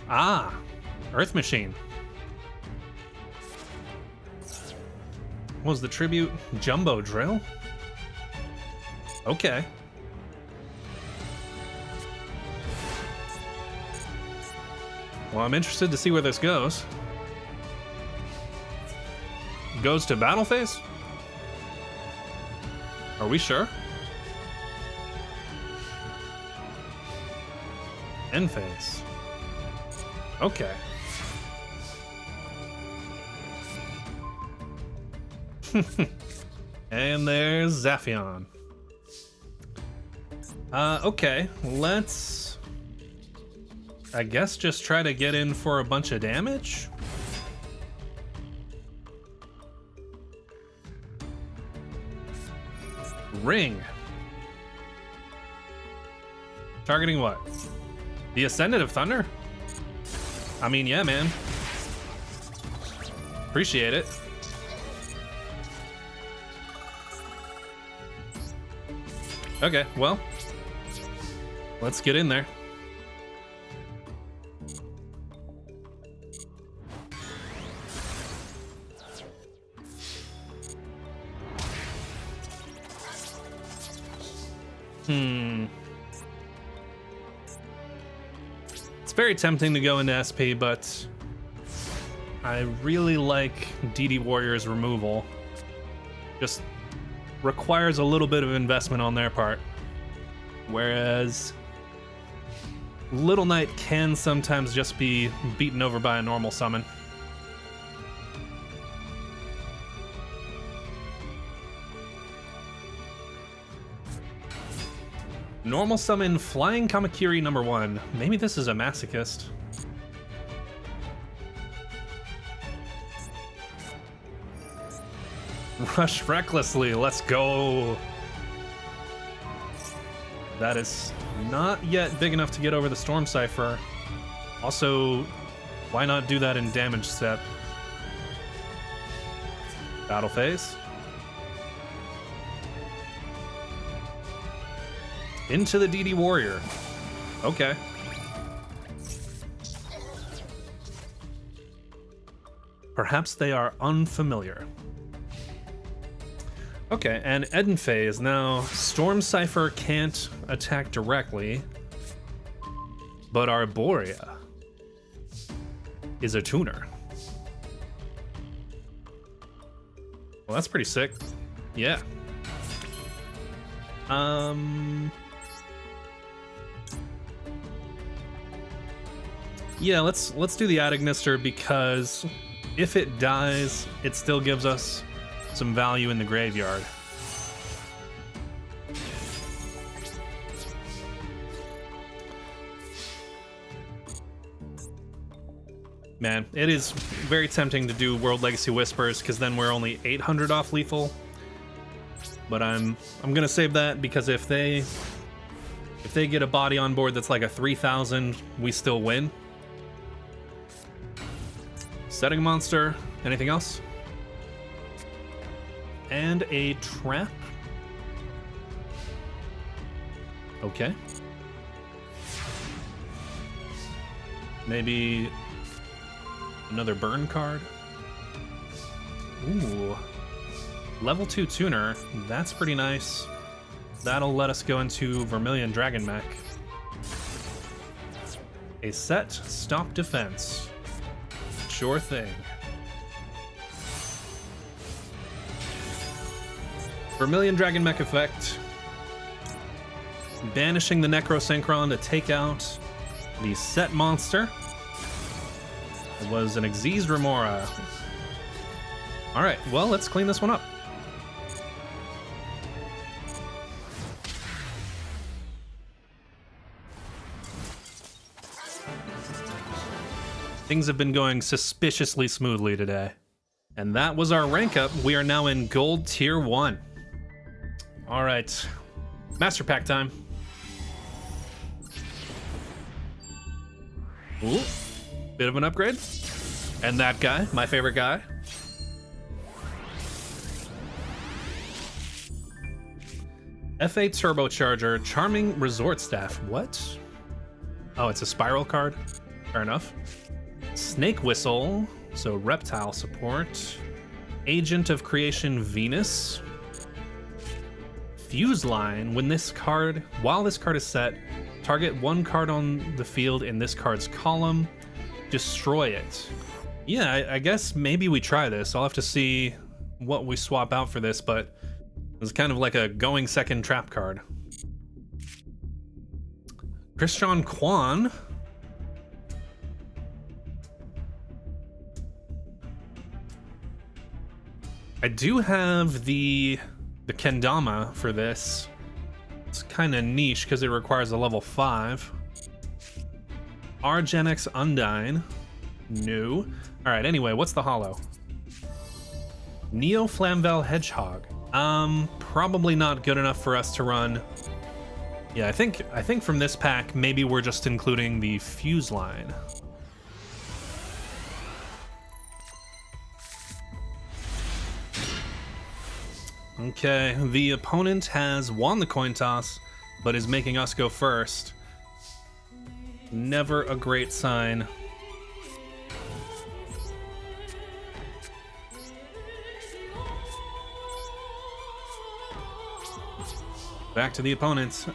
Ah, Earth Machine. What was the tribute? Jumbo Drill? Okay. Well, I'm interested to see where this goes. Goes to battle phase? Are we sure? End phase. Okay. And there's Zaphion. Okay, let's, I guess, just try to get in for a bunch of damage. Ring. Targeting what? The Ascendant of Thunder? I mean, yeah, man. Appreciate it. Okay, well, let's get in there. It's very tempting to go into SP, but I really like DD Warrior's removal. Just requires a little bit of investment on their part. Whereas Little Knight can sometimes just be beaten over by a normal summon. Normal summon Flying Kamakiri #1. Maybe this is a Masochist. Rush recklessly, let's go. That is not yet big enough to get over the Storm Cipher. Also, why not do that in damage step? Battle phase. Into the DD Warrior. Okay. Perhaps they are unfamiliar. Okay, and Edenfey is now... Storm Cipher can't attack directly, but Arborea is a tuner. Well, that's pretty sick. Yeah. Yeah, let's do the Adagnister, because if it dies, it still gives us some value in the graveyard. Man, it is very tempting to do World Legacy Whispers, because then we're only 800 off lethal. But I'm gonna save that, because if they get a body on board that's like a 3000, we still win. Setting monster. Anything else? And a trap. Okay. Maybe another burn card. Ooh. Level 2 tuner. That's pretty nice. That'll let us go into Vermilion Dragon Mech. A set stop defense. Sure thing. Vermilion Dragon Mech effect. Banishing the Necrosynchron to take out the set monster. It was an Xyz Remora. Alright, well, let's clean this one up. Things have been going suspiciously smoothly today. And that was our rank up. We are now in Gold Tier 1. All right, Master Pack time. Ooh, bit of an upgrade. And that guy, my favorite guy. F8 Turbocharger, Charming Resort Staff. What? Oh, it's a spiral card. Fair enough. Snake Whistle, so reptile support. Agent of Creation Venus. Fuse Line, while this card is set, target one card on the field in this card's column, destroy it. Yeah, I guess maybe we try this. I'll have to see what we swap out for this, but it's kind of like a going second trap card. Christian Kwan. I do have the Kendama for this. It's kind of niche because it requires a level 5. Argenex Undyne. No. Alright, anyway, what's the holo? Neo Flamvel Hedgehog. Probably not good enough for us to run. Yeah, I think from this pack, maybe we're just including the Fuse Line. Okay, the opponent has won the coin toss, but is making us go first. Never a great sign. Back to the opponent.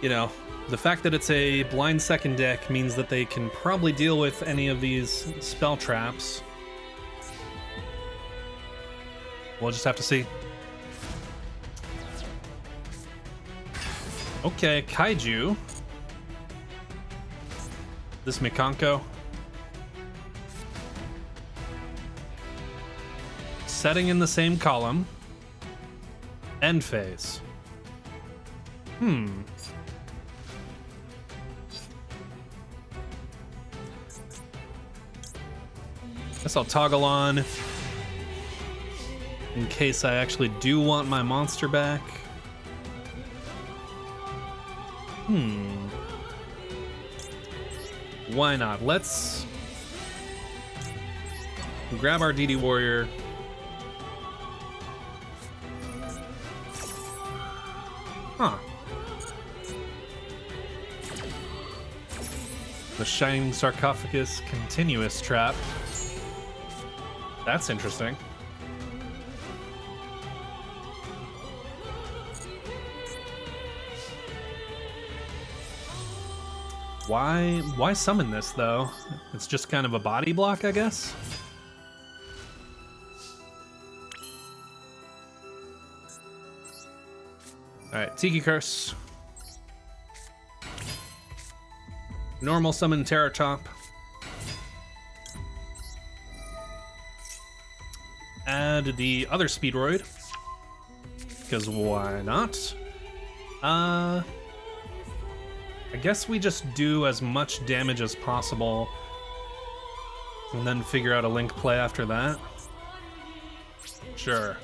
you know, the fact that it's a blind second deck means that they can probably deal with any of these spell traps. We'll just have to see. Okay, Kaiju. This Mikanko. Setting in the same column. End phase. Guess I'll toggle on in case I actually do want my monster back. Why not? Let's grab our DD Warrior. Huh. The Shining Sarcophagus Continuous Trap. That's interesting. Why summon this, though? It's just kind of a body block, I guess? Alright, Tiki Curse. Normal summon Terror Chomp. Add the other Speedroid. Because why not? I guess we just do as much damage as possible and then figure out a link play after that. Sure.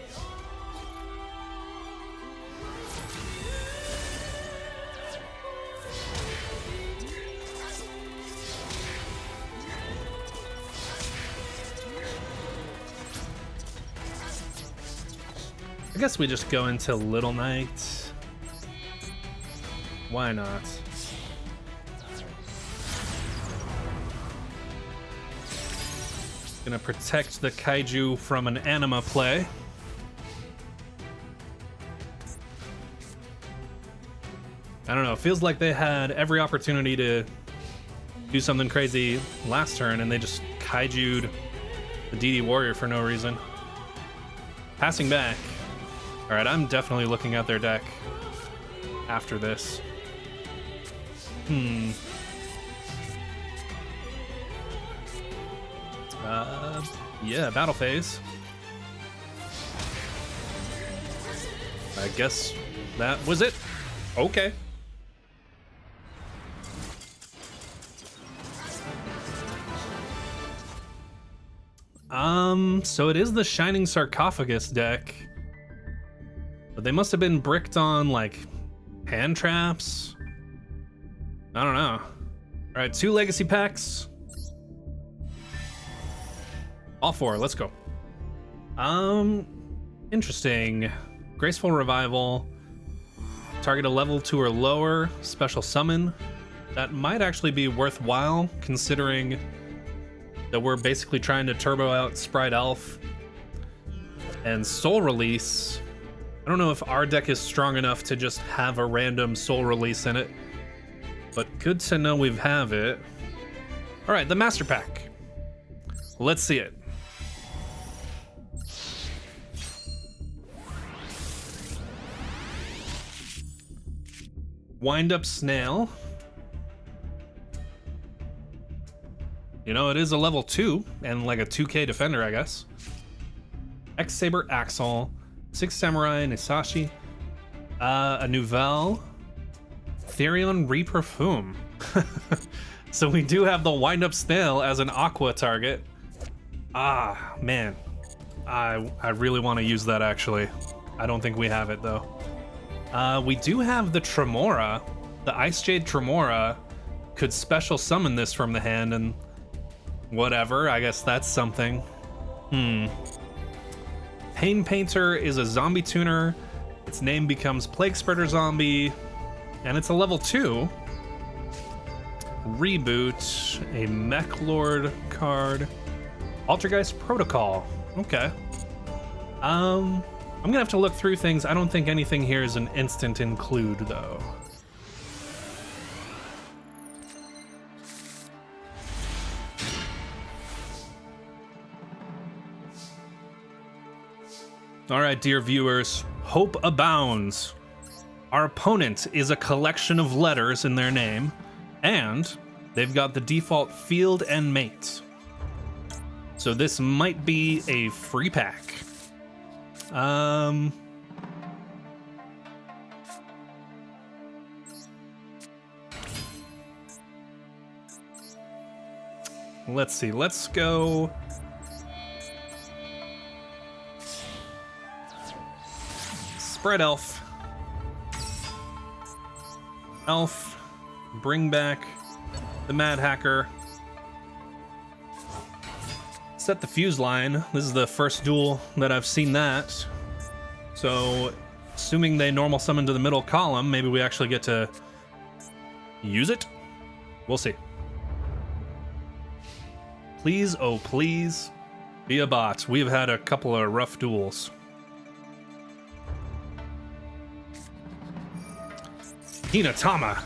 I guess we just go into Little Knight. Why not? Gonna protect the Kaiju from an anima play. I don't know, it feels like they had every opportunity to do something crazy last turn and they just Kaiju'd the DD Warrior for no reason. Passing back. Alright, I'm definitely looking at their deck after this. Yeah, battle phase. I guess that was it. Okay. So it is the Shining Sarcophagus deck. But they must have been bricked on, like, hand traps. I don't know. Alright, 2 legacy packs. All 4, let's go. Interesting. Graceful Revival. Target a level 2 or lower. Special summon. That might actually be worthwhile, considering that we're basically trying to turbo out Sprite Elf. And Soul Release. I don't know if our deck is strong enough to just have a random Soul Release in it. But good to know we have it. Alright, the Master Pack. Let's see it. Wind Up Snail. You know, it is a level 2 and like a 2k defender, I guess. X-Saber Axel. 6 Samurai Nisashi. A Nouvelle. Therion Reperfume. So we do have the Wind Up Snail as an Aqua target. Ah, man. I really want to use that, actually. I don't think we have it, though. We do have the Tremora. The Ice Jade Tremora could special summon this from the hand and whatever. I guess that's something. Pain Painter is a zombie tuner. Its name becomes Plague Spreader Zombie, and it's a level 2. Reboot, a Mech Lord card. Altergeist Protocol. Okay. I'm gonna have to look through things. I don't think anything here is an instant include, though. All right, dear viewers, hope abounds. Our opponent is a collection of letters in their name, and they've got the default field and mate. So this might be a free pack. Let's see, let's go. Spread elf. Elf. Bring back the Mad Hacker. Set the fuse line. This is the first duel that I've seen that. So, assuming they normal summon to the middle column, maybe we actually get to use it? We'll see. Please, oh please, be a bot. We've had a couple of rough duels. Hinatama.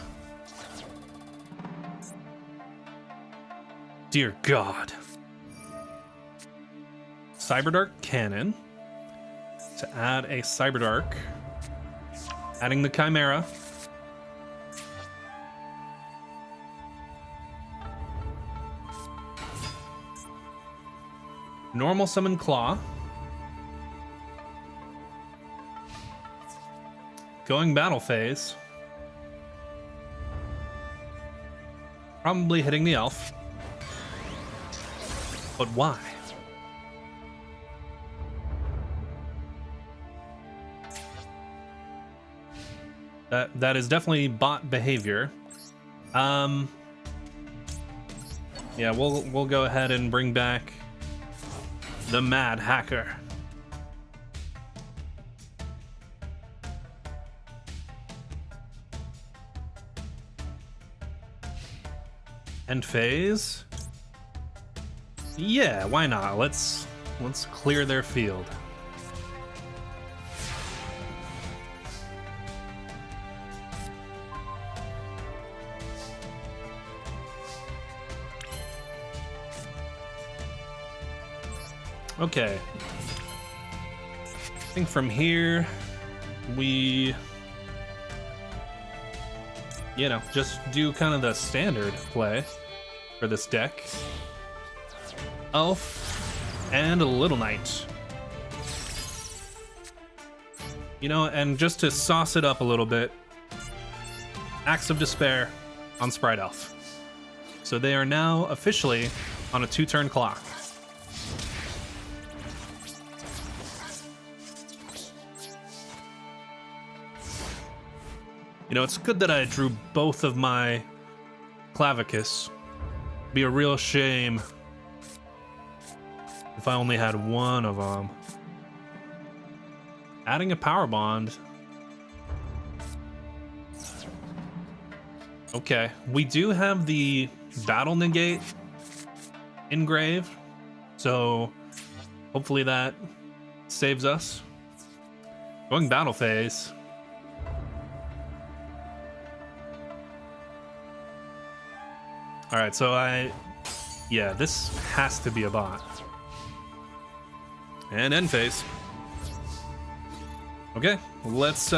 Dear God. Cyberdark Cannon. To add a Cyberdark. Adding the Chimera. Normal summon Claw. Going battle phase. Probably hitting the elf. But why? That is definitely bot behavior. Yeah, we'll go ahead and bring back the Mad Hacker. End phase. Yeah, why not? Let's clear their field. Okay. I think from here we, you know, just do kind of the standard play for this deck. Elf and a Little Knight. You know, and just to sauce it up a little bit, Axe of Despair on Sprite Elf. So they are now officially on a 2-turn clock. You know, it's good that I drew both of my Clavicus. It'd be a real shame if I only had one of them. Adding a Power Bond. Okay, we do have the Battle Negate engraved, so hopefully that saves us. Going battle phase. All right, so yeah, this has to be a bot. And end phase. Okay, let's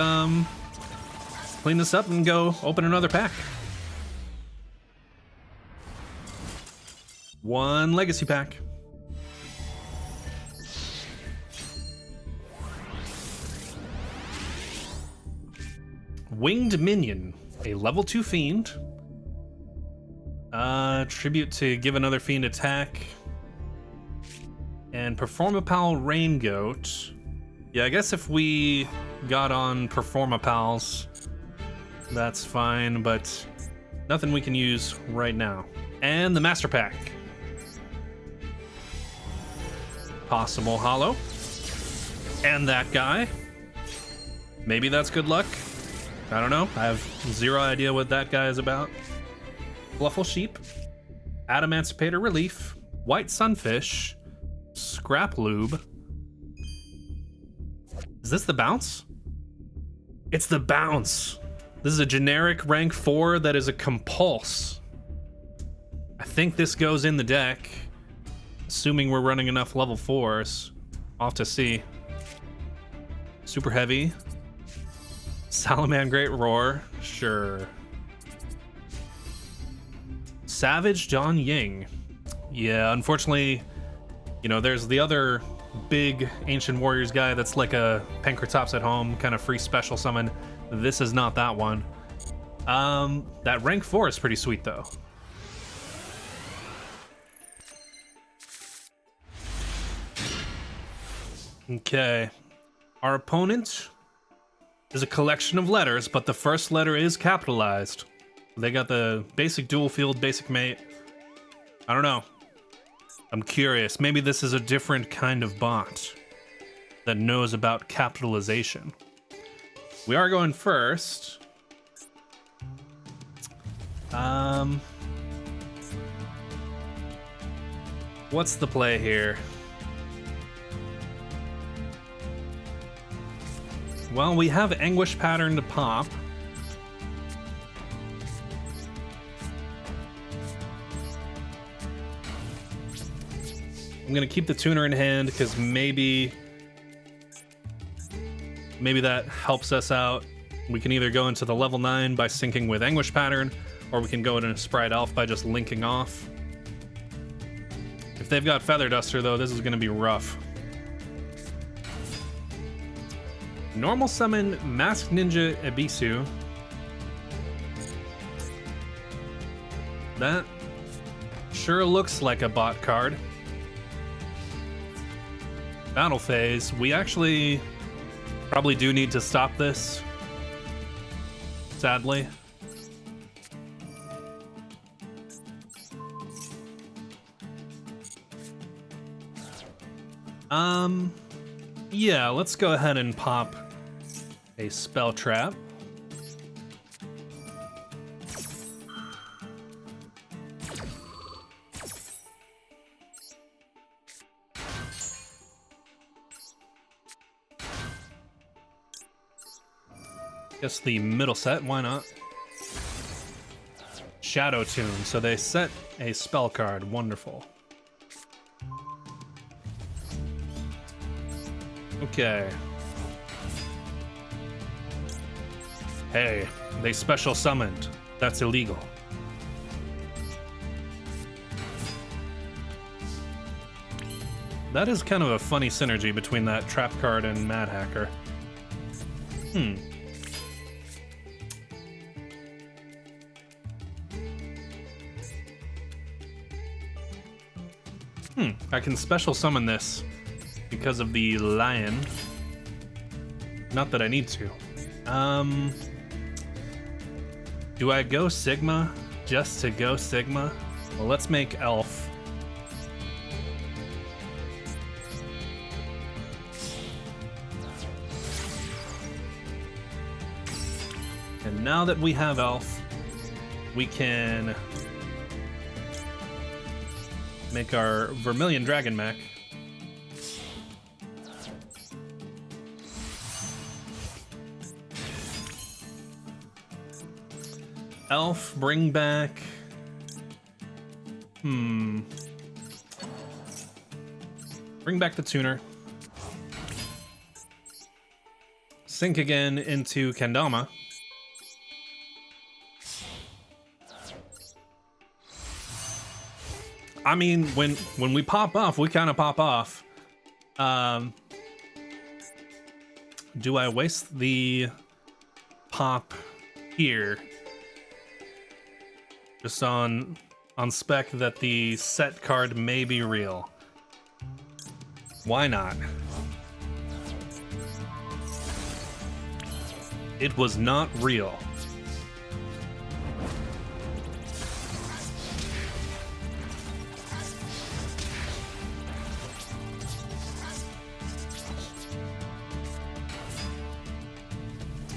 clean this up and go open another pack. One legacy pack. Winged Minion, a level 2 fiend. Tribute to give another fiend attack. And Performapal Rain Goat. Yeah, I guess if we got on Performapals, that's fine, but nothing we can use right now. And the Master Pack. Possible Hollow. And that guy. Maybe that's good luck. I don't know. I have zero idea what that guy is about. Fluffle Sheep. Adamancipator Relief. White Sunfish. Scrap Lube. Is this the bounce? It's the bounce. This is a generic rank 4 that is a compulse. I think this goes in the deck, assuming we're running enough level 4s. I'll have to see. Super heavy. Salaman Great Roar. Sure. Savage John Ying. Yeah, unfortunately, you know, there's the other big Ancient Warriors guy that's like a Pankratops at home, kind of free special summon. This is not that one. That rank 4 is pretty sweet though. Okay. Our opponent is a collection of letters, but the first letter is capitalized. They got the basic dual field, basic mate. I don't know. I'm curious. Maybe this is a different kind of bot that knows about capitalization. We are going first. What's the play here? Well, we have Anguish Pattern to pop. I'm gonna keep the tuner in hand because maybe that helps us out. We can either go into the level 9 by syncing with Anguish Pattern, or we can go into Sprite Elf by just linking off. If they've got Feather Duster though, this is gonna be rough. Normal summon Masked Ninja Ebisu. That sure looks like a bot card. Battle phase. We actually probably do need to stop this, sadly. Yeah, let's go ahead and pop a spell trap. Guess the middle set, why not? Shadow Tune, so they set a spell card, wonderful. Okay. Hey, they special summoned. That's illegal. That is kind of a funny synergy between that trap card and Mad Hacker. I can special summon this because of the lion. Not that I need to. Do I go Sigma just to go Sigma? Well, let's make Elf. And now that we have Elf, we can make our Vermilion Dragon Mech. Elf, bring back... Bring back the tuner. Sync again into Kendama. I mean, when we pop off, we kind of pop off. Do I waste the pop here? Just on spec that the set card may be real. Why not? It was not real.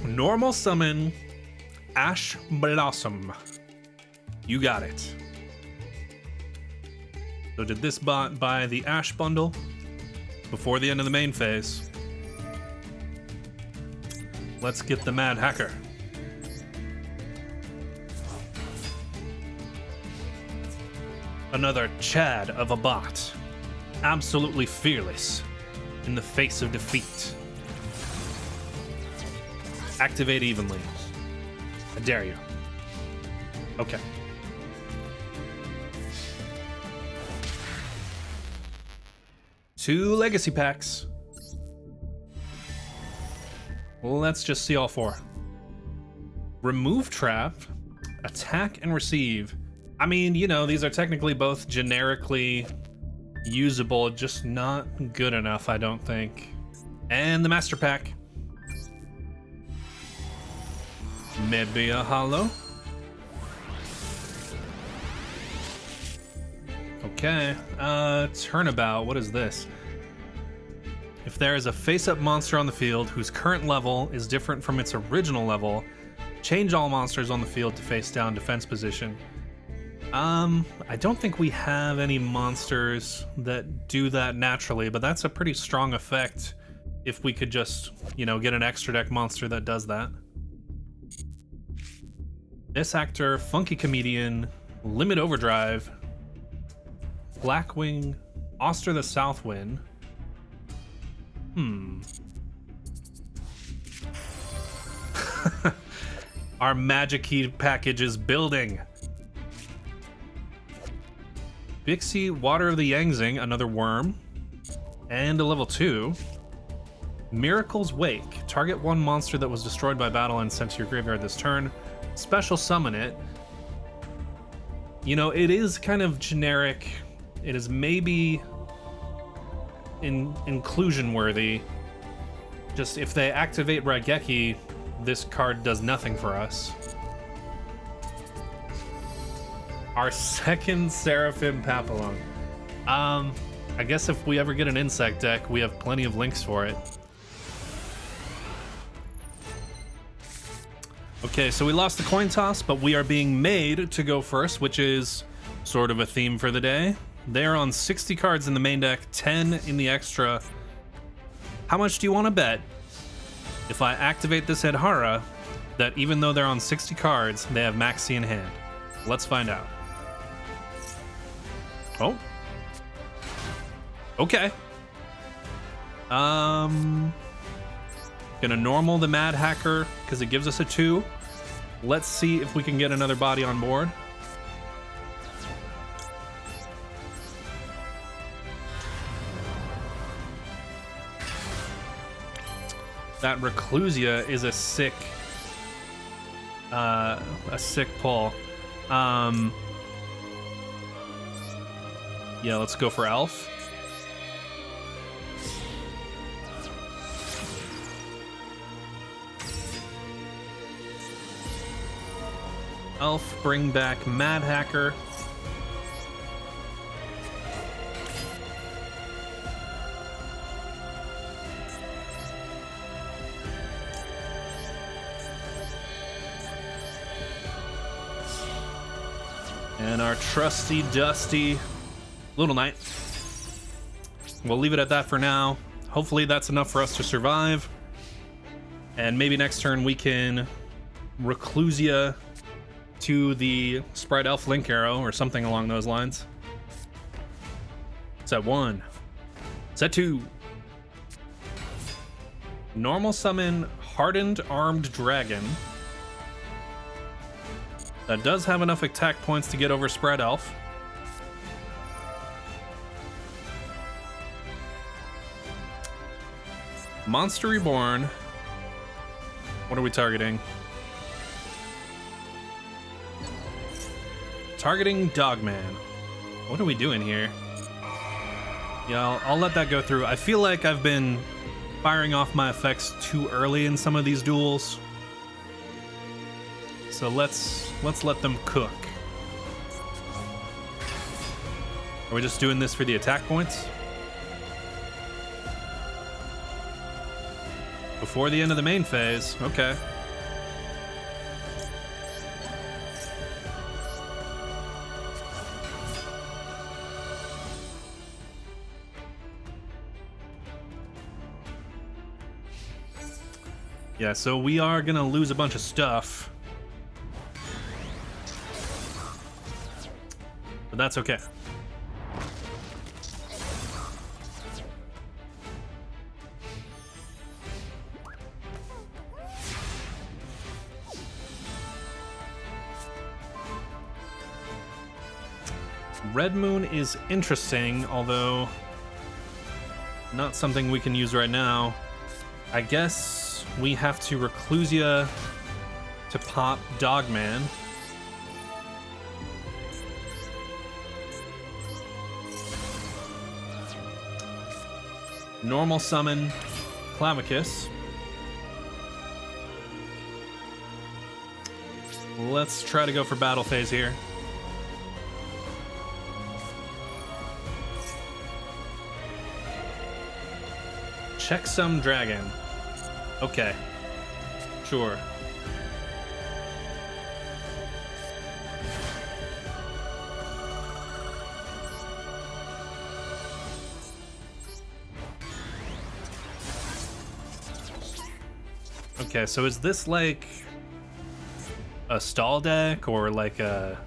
Normal summon Ash Blossom. You got it. So did this bot buy the Ash bundle before the end of the main phase? Let's get the Mad Hacker. Another Chad of a bot. Absolutely fearless in the face of defeat. Activate evenly. I dare you. Okay. Two legacy packs. Let's just see all four. Remove trap, attack and receive. I mean, you know, these are technically both generically usable, just not good enough, I don't think. And the master pack. Maybe a hollow. Okay, turnabout, what is this? If there is a face-up monster on the field whose current level is different from its original level, change all monsters on the field to face-down defense position. I don't think we have any monsters that do that naturally, but that's a pretty strong effect if we could just, you know, get an extra deck monster that does that. This actor, Funky Comedian, Limit Overdrive, Blackwing, Oster the Southwind. Our magic key package is building. Bixie, Water of the Yangzing, another worm, and a level 2. Miracle's Wake. Target one monster that was destroyed by battle and sent to your graveyard this turn. Special summon it. You know, it is kind of generic. It is maybe inclusion worthy. Just if they activate Raigeki, this card does nothing for us. Our second Seraphim Papillon. I guess if we ever get an insect deck, we have plenty of links for it. Okay, so we lost the coin toss, but we are being made to go first, which is sort of a theme for the day. They're on 60 cards in the main deck, 10 in the extra. How much do you want to bet if I activate this Edhara that even though they're on 60 cards, they have Maxi in hand? Let's find out. Oh. Okay. Gonna normal the Mad Hacker because it gives us a 2. Let's see if we can get another body on board. That Reclusia is a sick pull. Yeah, let's go for Elf. Elf, bring back Mad Hacker. And our trusty, dusty Little Knight. We'll leave it at that for now. Hopefully that's enough for us to survive. And maybe next turn we can Reclusia to the Sprite Elf Link Arrow or something along those lines. Set 1. Set 2. Normal summon Hardened Armed Dragon. That does have enough attack points to get over Spread Elf. Monster Reborn. What are we targeting? Targeting Dogman. What are we doing here? Yeah, I'll let that go through. I feel like I've been firing off my effects too early in some of these duels. So let's let them cook. Are we just doing this for the attack points? Before the end of the main phase, okay. Yeah, so we are gonna lose a bunch of stuff. But that's okay. Red Moon is interesting, although not something we can use right now. I guess we have to Reclusia to pop Dogman. Normal summon Clavicus. Let's try to go for battle phase here. Checksum Dragon. Okay. Sure. Okay, so is this like a stall deck or like a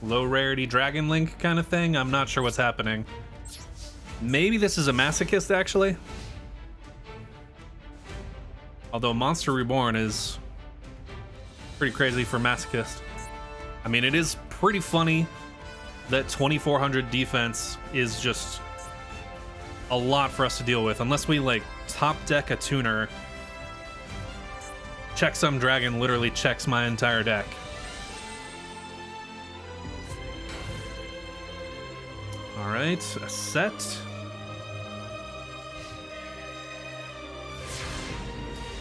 low rarity Dragon Link kind of thing? I'm not sure what's happening. Maybe this is a Masochist, actually. Although Monster Reborn is pretty crazy for Masochist. I mean, it is pretty funny that 2400 defense is just a lot for us to deal with. Unless we, like, top deck a tuner, Checksum Dragon literally checks my entire deck. Alright, a set.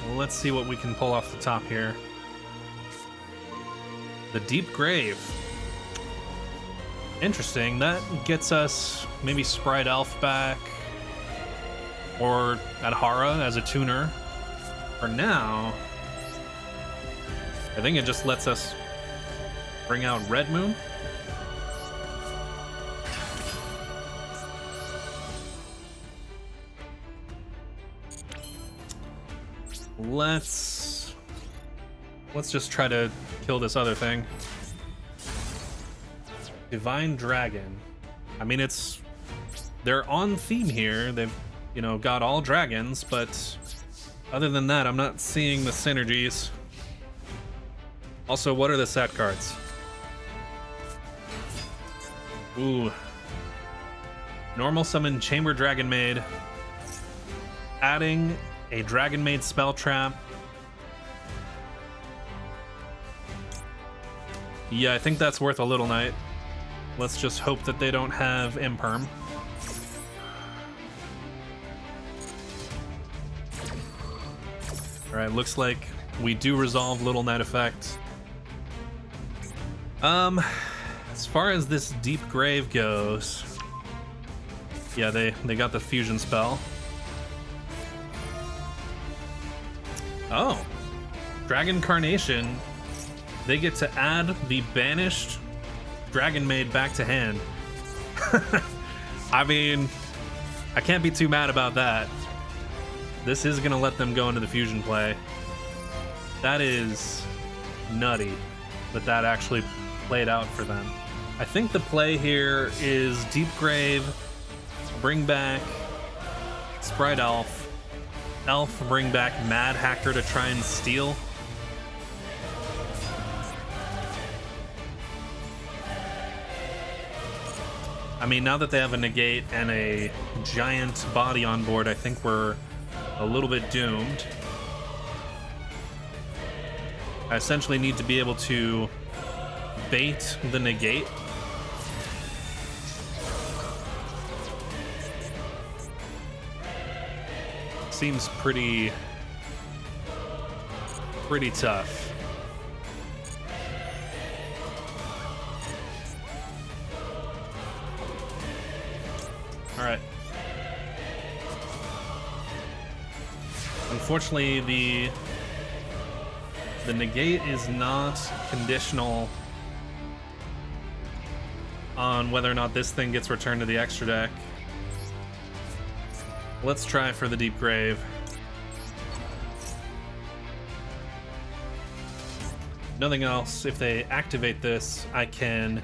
Well, let's see what we can pull off the top here. The Deep Grave. Interesting, that gets us maybe Sprite Elf back. Or Adhara as a tuner. For now, I think it just lets us bring out Red Moon. Let's just try to kill this other thing. Divine Dragon. I mean, they're on theme here. They've, you know, got all dragons, but other than that, I'm not seeing the synergies. Also, what are the set cards? Ooh. Normal summon Chamber Dragon Maid. Adding a Dragon Maid spell trap. Yeah, I think that's worth a little night. Let's just hope that they don't have Imperm. Alright, looks like we do resolve Little Knight effect. As far as this Deep Grave goes, yeah, they got the fusion spell. Oh, Dragon Carnation. They get to add the banished Dragon Maid back to hand. I mean, I can't be too mad about that. This is gonna let them go into the fusion play. That is nutty that actually played out for them. I think the play here is Deep Grave, bring back Sprite Elf, bring back Mad Hacker to try and steal. I mean, now that they have a negate and a giant body on board, I think we're a little bit doomed. I essentially need to be able to bait the negate. Seems pretty tough. All right. Unfortunately, the negate is not conditional on whether or not this thing gets returned to the extra deck. Let's try for the Deep Grave. Nothing else. If they activate this, I can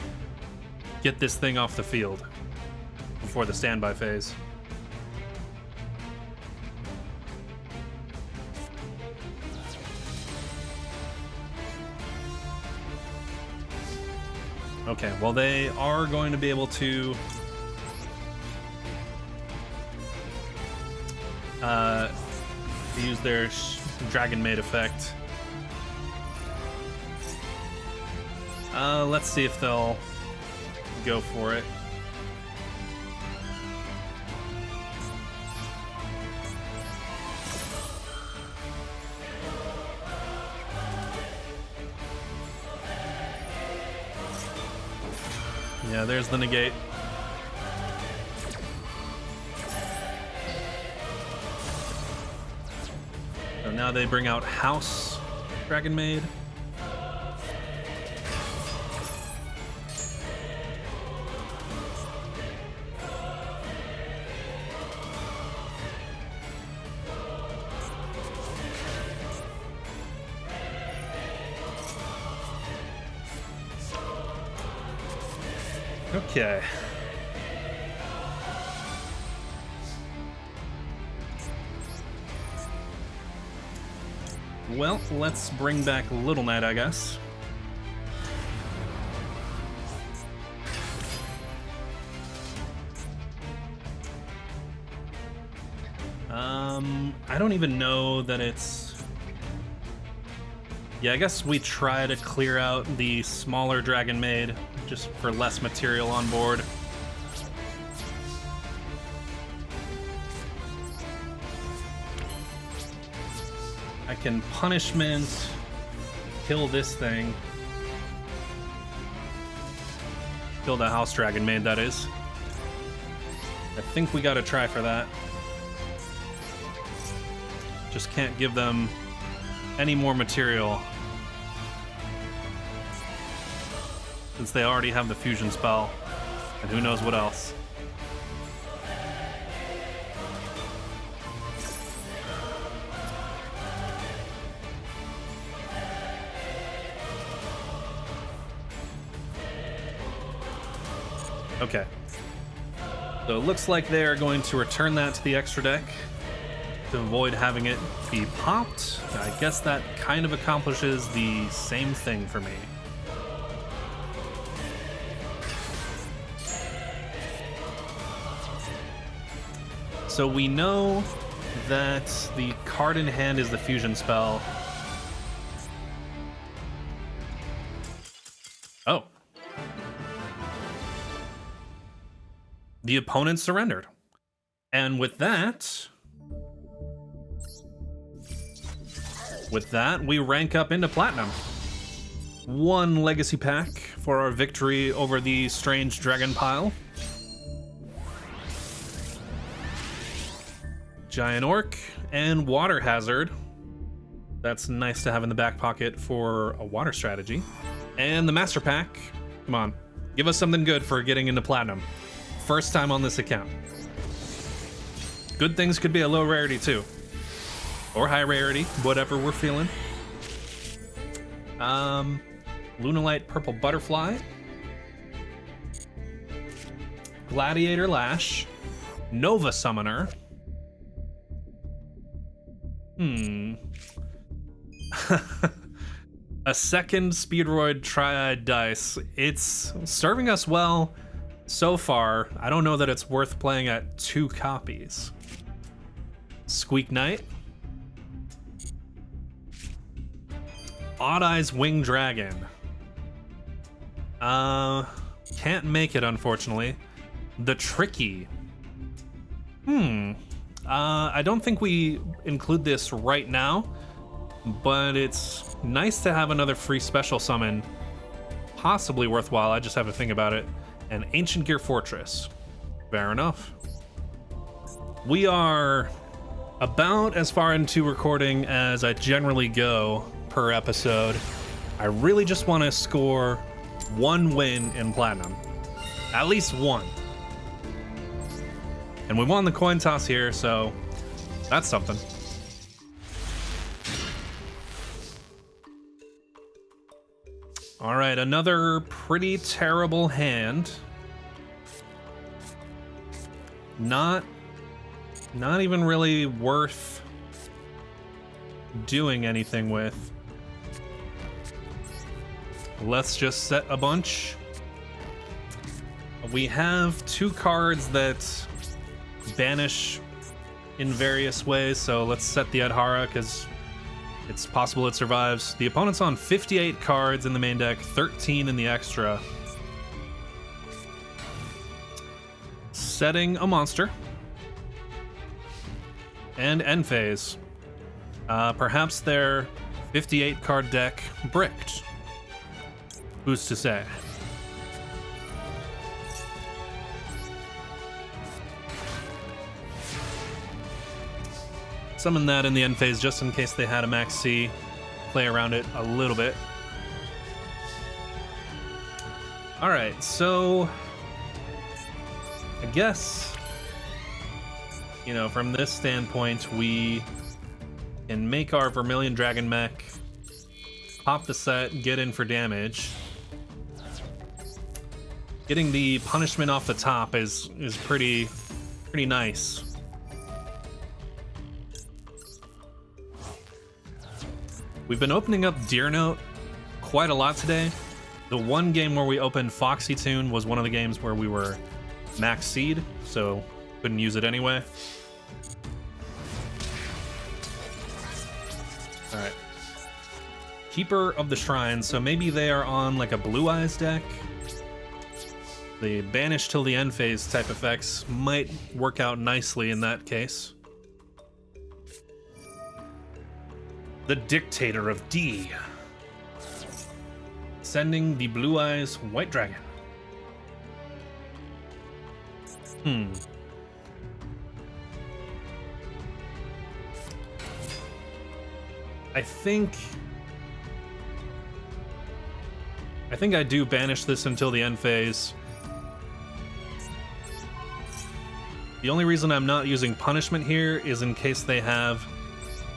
get this thing off the field before the standby phase. Okay, well, they are going to be able to use their Dragon Maid effect. Let's see if they'll go for it. Yeah, there's the negate. So now they bring out House Dragon Maid. Okay. Well, let's bring back Little Knight, I guess. I don't even know that it's... Yeah, I guess we try to clear out the smaller Dragon Maid just for less material on board. I can punishment, kill this thing. Kill the House Dragon Maid, that is. I think we gotta try for that. Just can't give them any more material, since they already have the fusion spell, and who knows what else. Okay. So it looks like they're going to return that to the extra deck to avoid having it be popped. I guess that kind of accomplishes the same thing for me. So we know that the card in hand is the fusion spell. Oh. The opponent surrendered. And with that, we rank up into Platinum. One legacy pack for our victory over the strange dragon pile. Giant Orc and Water Hazard. That's nice to have in the back pocket for a water strategy. And the Master Pack. Come on, give us something good for getting into Platinum. First time on this account. Good things could be a low rarity too. Or high rarity, whatever we're feeling. Lunalight Purple Butterfly. Gladiator Lash. Nova Summoner. A second Speedroid Triad Dice. It's serving us well so far. I don't know that it's worth playing at 2 copies. Squeak Knight. Odd Eyes Wing Dragon. Can't make it, unfortunately. The Tricky. I don't think we include this right now, but it's nice to have another free special summon. Possibly worthwhile, I just have to think about it. And Ancient Gear Fortress. Fair enough. We are about as far into recording as I generally go per episode. I really just want to score 1 win in Platinum. At least 1. And we won the coin toss here, so that's something. All right, another pretty terrible hand. Not even really worth doing anything with. Let's just set a bunch We have 2 cards that banish in various ways, so let's set the Adhara because it's possible it survives. The opponent's on 58 cards in the main deck, 13 in the extra. Setting a monster. And end phase. Perhaps their 58 card deck bricked. Who's to say? Summon that in the end phase just in case they had a max C. Play around it a little bit. Alright, so I guess, you know, from this standpoint, we can make our Vermilion Dragon mech, pop the set, get in for damage. Getting the punishment off the top is pretty nice. We've been opening up Deer Note quite a lot today. The one game where we opened Foxy Tune was one of the games where we were max seed, so couldn't use it anyway. Alright. Keeper of the Shrine, so maybe they are on like a Blue Eyes deck. The banish till the end phase type effects might work out nicely in that case. The Dictator of D. Sending the Blue Eyes White Dragon. I think I do banish this until the end phase. The only reason I'm not using punishment here is in case they have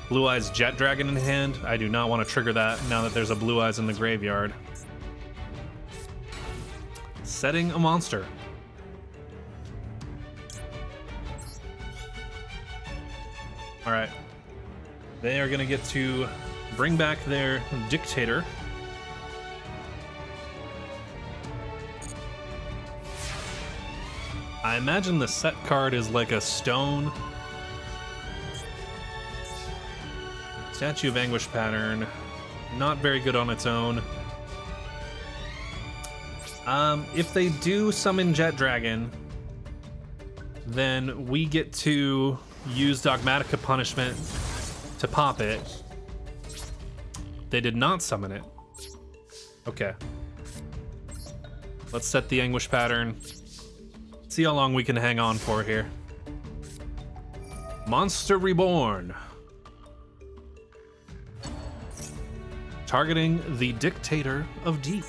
Blue Eyes Jet Dragon in hand. I do not want to trigger that now that there's a Blue Eyes in the graveyard. Setting a monster. Alright. They are going to get to bring back their Dictator. I imagine the set card is like a stone. Statue of Anguish pattern. Not very good on its own. If they do summon Jet Dragon, then we get to use Dogmatica Punishment to pop it. They did not summon it. Okay. Let's set the Anguish pattern. See how long we can hang on for here. Monster Reborn. Targeting the Dictator of D.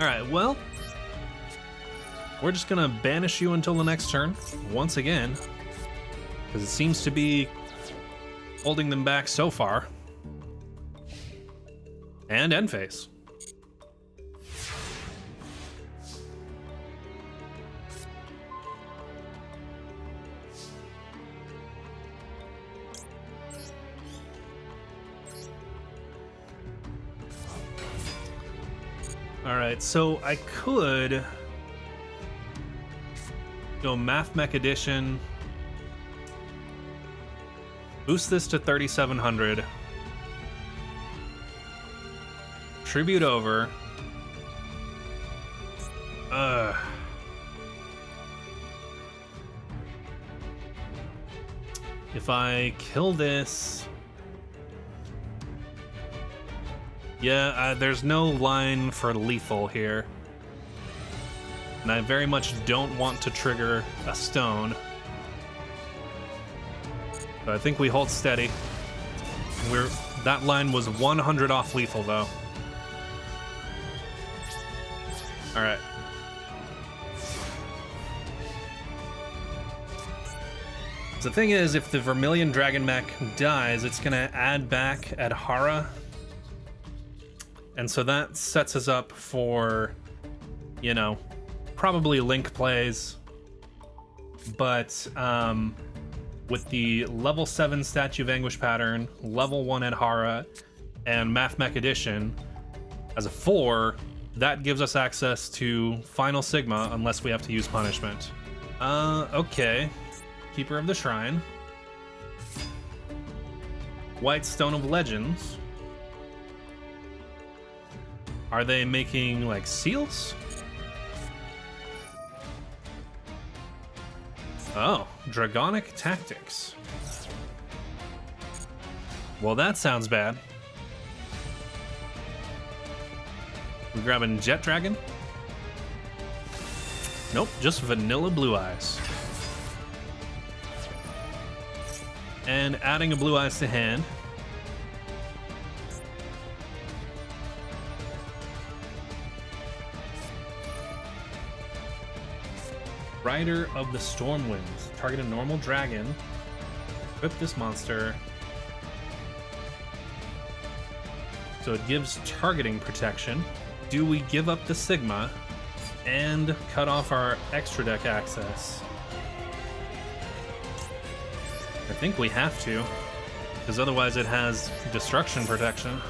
Alright, well, we're just gonna banish you until the next turn, once again, because it seems to be holding them back so far. And end phase. Alright, so I could go Math Mech Edition, boost this to 3,700, tribute over. If I kill this, yeah, there's no line for lethal here. And I very much don't want to trigger a stone. So I think we hold steady. That line was 100 off lethal though. Alright. The thing is, if the Vermilion Dragon mech dies, it's gonna add back Adhara. And so that sets us up for, you know, probably Link plays. But with the level 7 Statue of Anguish pattern, level 1 Adhara, and Math Mech Edition as a 4, that gives us access to Final Sigma unless we have to use punishment. Okay. Keeper of the Shrine. White Stone of Legends. Are they making, like, seals? Oh, Dragonic Tactics. Well, that sounds bad. We're grabbing Jet Dragon? Nope, just vanilla Blue Eyes. And adding a Blue Eyes to hand. Rider of the Stormwinds. Target a normal dragon. Equip this monster. So it gives targeting protection. Do we give up the Sigma and cut off our extra deck access? I think we have to, because otherwise it has destruction protection.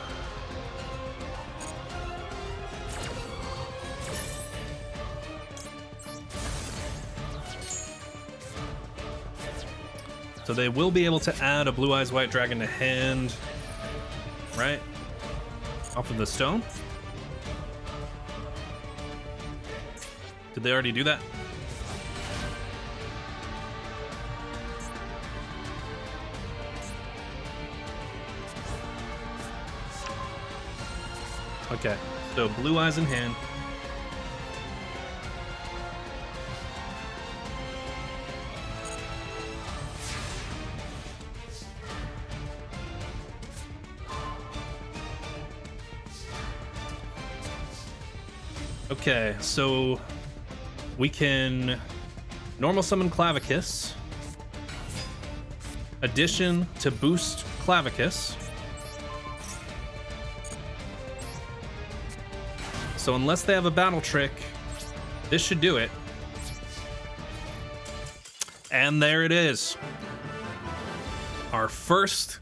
So they will be able to add a Blue Eyes White Dragon to hand, right? Off of the stone. Did they already do that? Okay, so Blue Eyes in hand. Okay, so we can normal summon Clavicus, addition to boost Clavicus. So unless they have a battle trick, this should do it. And there it is. Our first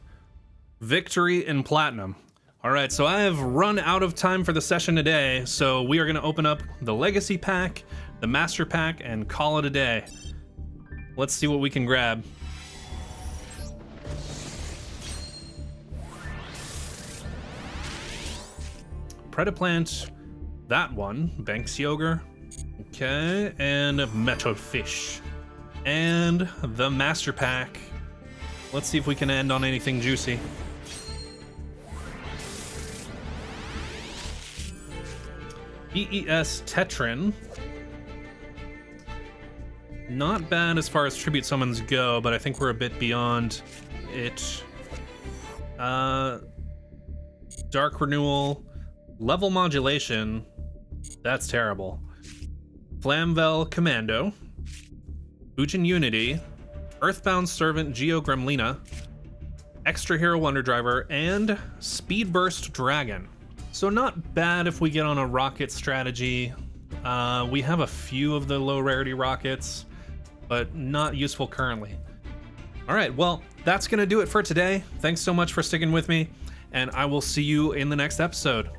victory in Platinum. All right, so I have run out of time for the session today, so we are going to open up the Legacy Pack, the Master Pack, and call it a day. Let's see what we can grab. Predaplant, that one. Banks Yogre. Okay, and Metal Fish. And the Master Pack. Let's see if we can end on anything juicy. EES Tetrin. Not bad as far as tribute summons go, but I think we're a bit beyond it. Dark Renewal. Level Modulation. That's terrible. Flamvel Commando. Ujin Unity. Earthbound Servant Geo Gremlina. Extra Hero Wonder Driver. And Speed Burst Dragon. So not bad if we get on a rocket strategy. We have a few of the low rarity rockets, but not useful currently. All right, well, that's gonna do it for today. Thanks so much for sticking with me, and I will see you in the next episode.